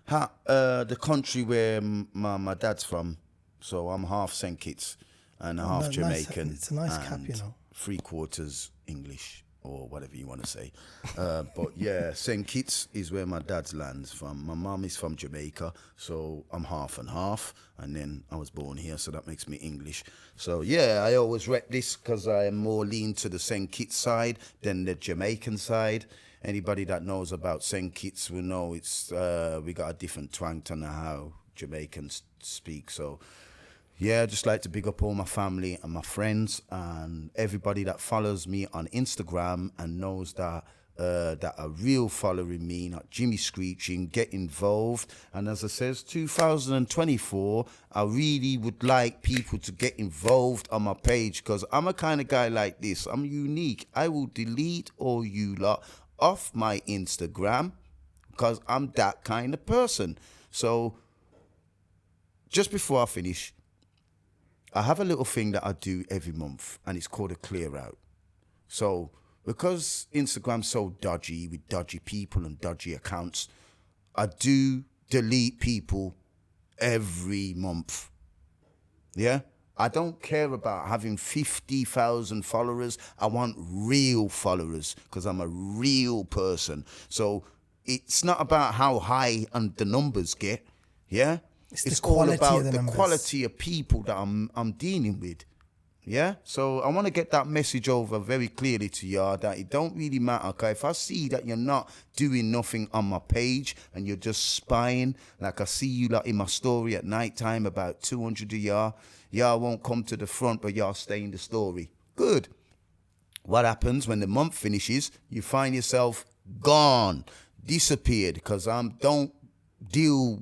hat, the country where my dad's from. So I'm half St. Kitts and half Jamaican. It's a nice cap, you know. 3/4 English, or whatever you want to say. But yeah, St. Kitts is where my dad's land's from. My mum is from Jamaica, so I'm half and half. And then I was born here, so that makes me English. So yeah, I always rep this because I am more lean to the St. Kitts side than the Jamaican side. Anybody that knows about St. Kitts will know it's we got a different twang to how Jamaicans speak. So yeah, I just like to big up all my family and my friends and everybody that follows me on Instagram and knows that are real following me, not Jimmy Screeching. Get involved. And as I says, 2024, I really would like people to get involved on my page because I'm a kind of guy like this. I'm unique. I will delete all you lot off my Instagram because I'm that kind of person. So just before I finish, I have a little thing that I do every month, and it's called a clear out. So because Instagram's so dodgy with dodgy people and dodgy accounts, I do delete people every month. Yeah? I don't care about having 50,000 followers. I want real followers because I'm a real person. So it's not about how high the numbers get. Yeah? It's all about the quality of people that I'm dealing with. Yeah? So I want to get that message over very clearly to y'all that it don't really matter. Okay? If I see that you're not doing nothing on my page and you're just spying, like I see you like in my story at nighttime, about 200 of y'all won't come to the front, but y'all stay in the story. Good. What happens when the month finishes? You find yourself gone, disappeared, because I don't deal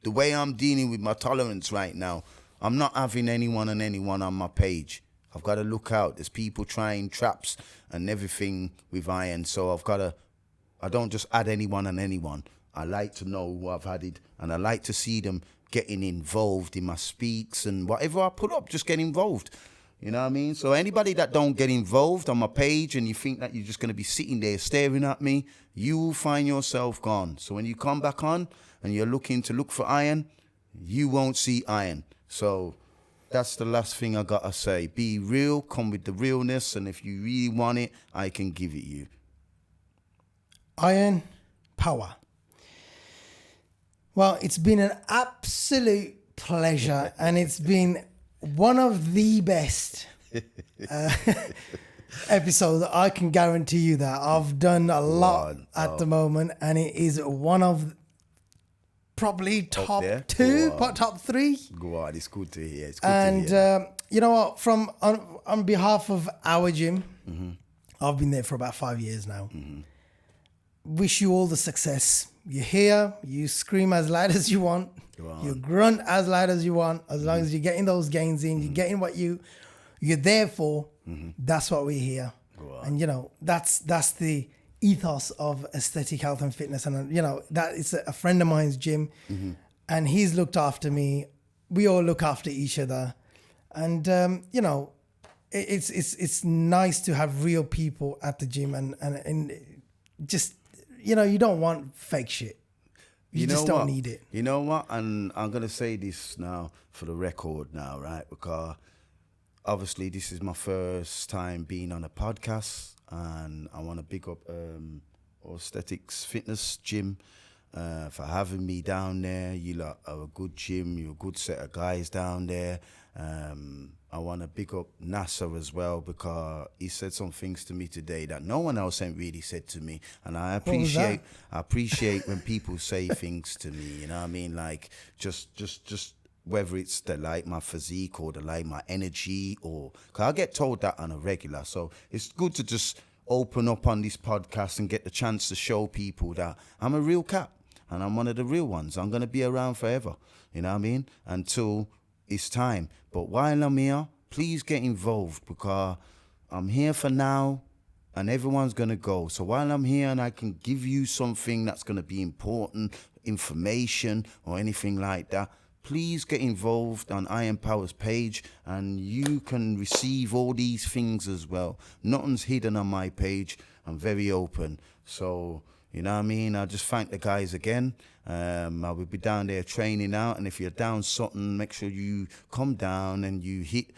the way I'm dealing with my tolerance right now, I'm not having anyone on my page. I've got to look out. There's people trying traps and everything with iron. So I don't just add anyone. I like to know who I've added, and I like to see them getting involved in my speaks and whatever I put up, just get involved. You know what I mean? So anybody that don't get involved on my page and you think that you're just going to be sitting there staring at me, you will find yourself gone. So when you come back on and you're looking to look for iron, you won't see iron. So that's the last thing I got to say. Be real, come with the realness, and if you really want it, I can give it you. Iron power. Well, it's been an absolute pleasure, and it's been one of the best episodes. I can guarantee you that. I've done a lot at the moment, and it is one of probably top two, top three. Go on, it's good to hear. And you know what? On behalf of our gym, I've been there for about 5 years now. Wish you all the success. You're here, you scream as loud as you want, you grunt as loud as you want, as long as you're getting those gains in, you're getting what you're there for. That's what we're here. And you know, that's the ethos of aesthetic health and fitness. And you know, that is a friend of mine's gym, and he's looked after me. We all look after each other, and you know, it's nice to have real people at the gym, and just, you know, you don't want fake shit. You just don't need it. You know what? And I'm going to say this now for the record now, right? Because obviously this is my first time being on a podcast, and I want to big up Aesthetics Fitness Gym for having me down there. You lot are a good gym. You're a good set of guys down there. I want to big up Nasser as well, because he said some things to me today that no one else ain't really said to me, and I appreciate when people say things to me. You know what I mean? Like just whether it's they like my physique or they like my energy, or cause I get told that on a regular. So it's good to just open up on this podcast and get the chance to show people that I'm a real cat and I'm one of the real ones. I'm gonna be around forever. You know what I mean? Until it's time. But while I'm here, please get involved, because I'm here for now and everyone's going to go. So while I'm here and I can give you something that's going to be important, information or anything like that, please get involved on Iron Power's page, and you can receive all these things as well. Nothing's hidden on my page. I'm very open. So, you know what I mean? I just thank the guys again. I will be down there training out, and if you're down Sutton, make sure you come down and you hit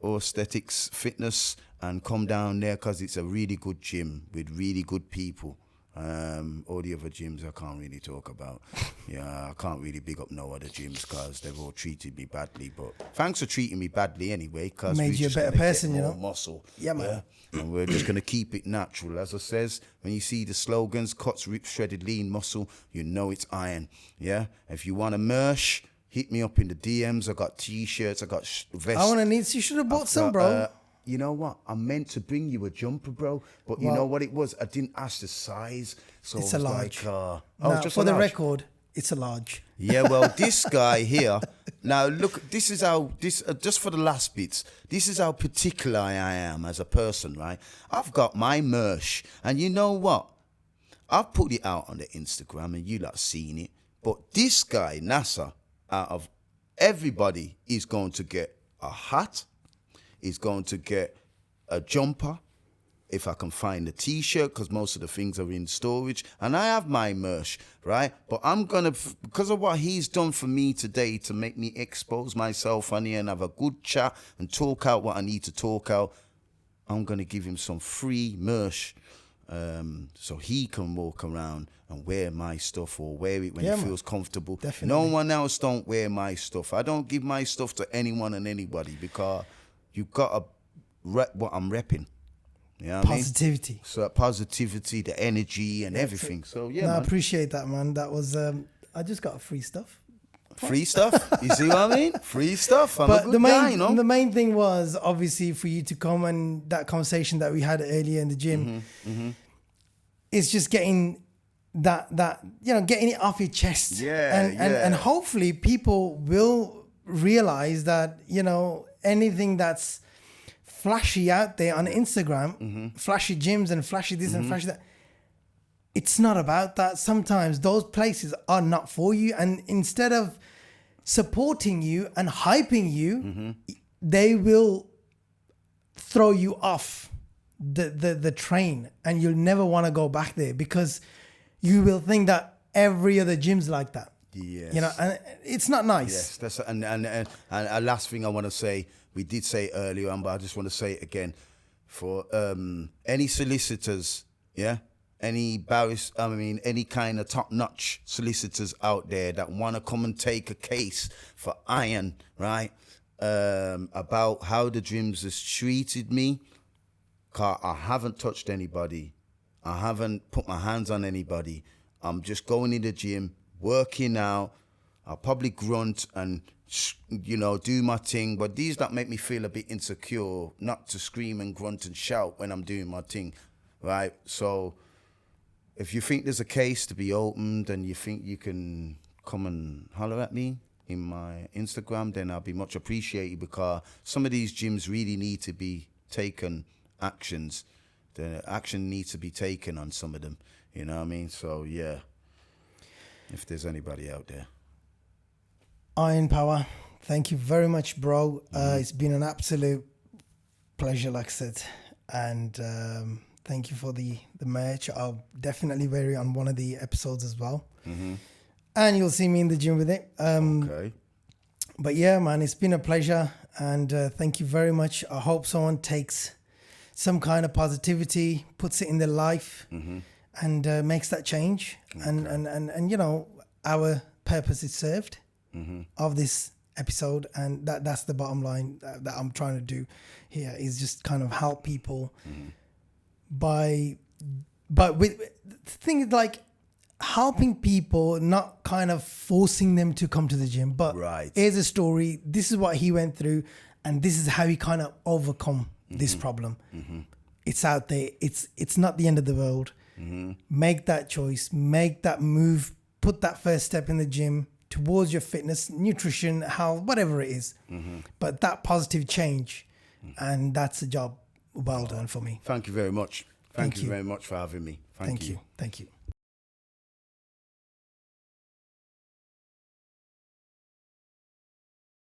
Aesthetics Fitness and come down there, because it's a really good gym with really good people. All the other gyms I can't really talk about. Yeah, I can't really big up no other gyms because they've all treated me badly. But thanks for treating me badly anyway, because made you a better person, you know. Muscle. Yeah, man. Yeah? And we're just gonna keep it natural. As I says, when you see the slogans, cuts, ripped, shredded, lean, muscle, you know it's iron. Yeah. If you want a merch, hit me up in the DMs. I got t-shirts. I got vests. I want to need. You should have bought some, bro. You know what? I meant to bring you a jumper, bro. But you know what it was? I didn't ask the size. So it's a large. Like, just for the large. record, it's a large. Yeah, well, this guy here. Now, look, this is how, just for the last bits, this is how particular I am as a person, right? I've got my merch. And you know what? I've put it out on the Instagram and you lot seen it. But this guy, Nasser, out of everybody, is going to get a hat. He's going to get a jumper, if I can find a t-shirt, because most of the things are in storage. And I have my merch, right? But I'm going to, because of what he's done for me today to make me expose myself on here and have a good chat and talk out what I need to talk out, I'm going to give him some free merch so he can walk around and wear my stuff, or wear it when he feels comfortable. Definitely. No one else don't wear my stuff. I don't give my stuff to anyone and anybody, because you got to rep what I'm repping. You know what Positivity. I mean? So positivity, the energy and everything. So yeah, I appreciate that, man. That was, I just got free stuff. Free stuff. You see what I mean? Free stuff. I'm a good guy, you know? The main thing was obviously for you to come, and that conversation that we had earlier in the gym, it's just getting that getting it off your chest. Yeah, and hopefully people will realize that anything that's flashy out there on Instagram, flashy gyms and flashy this and flashy that, it's not about that. Sometimes those places are not for you, and instead of supporting you and hyping you, they will throw you off the train, and you'll never want to go back there because you will think that every other gym's like that. Yes. And it's not nice. Yes, that's and a last thing I want to say. We did say earlier on, but I just want to say it again. For any solicitors, any any kind of top-notch solicitors out there that want to come and take a case for Iron, right? About how the gyms has treated me. 'Cause I haven't touched anybody. I haven't put my hands on anybody. I'm just going in the gym, working out. I'll probably grunt and do my thing, but these that make me feel a bit insecure, not to scream and grunt and shout when I'm doing my thing, right? So if you think there's a case to be opened and you think you can come and holler at me in my Instagram, then I'll be much appreciated, because some of these gyms really need to be taken actions. The action needs to be taken on some of them, you know what I mean? So yeah, if there's anybody out there. Iron Power, thank you very much, bro. It's been an absolute pleasure, like I said, and thank you for the merch. I'll definitely wear it on one of the episodes as well, and you'll see me in the gym with it. Okay. But yeah, man, it's been a pleasure, and thank you very much. I hope someone takes some kind of positivity, puts it in their life, and makes that change. Okay. And our purpose is served. Of this episode, and that's the bottom line that I'm trying to do here, is just kind of help people but with the thing is, like, helping people, not kind of forcing them to come to the gym, but here's a story, this is what he went through, and this is how he kind of overcome this problem. It's out there, it's not the end of the world. Make that choice, make that move, put that first step in the gym towards your fitness, nutrition, health, whatever it is. But that positive change, and that's a job well done for me. Thank you very much. Thank you very much for having me. Thank you. Thank you.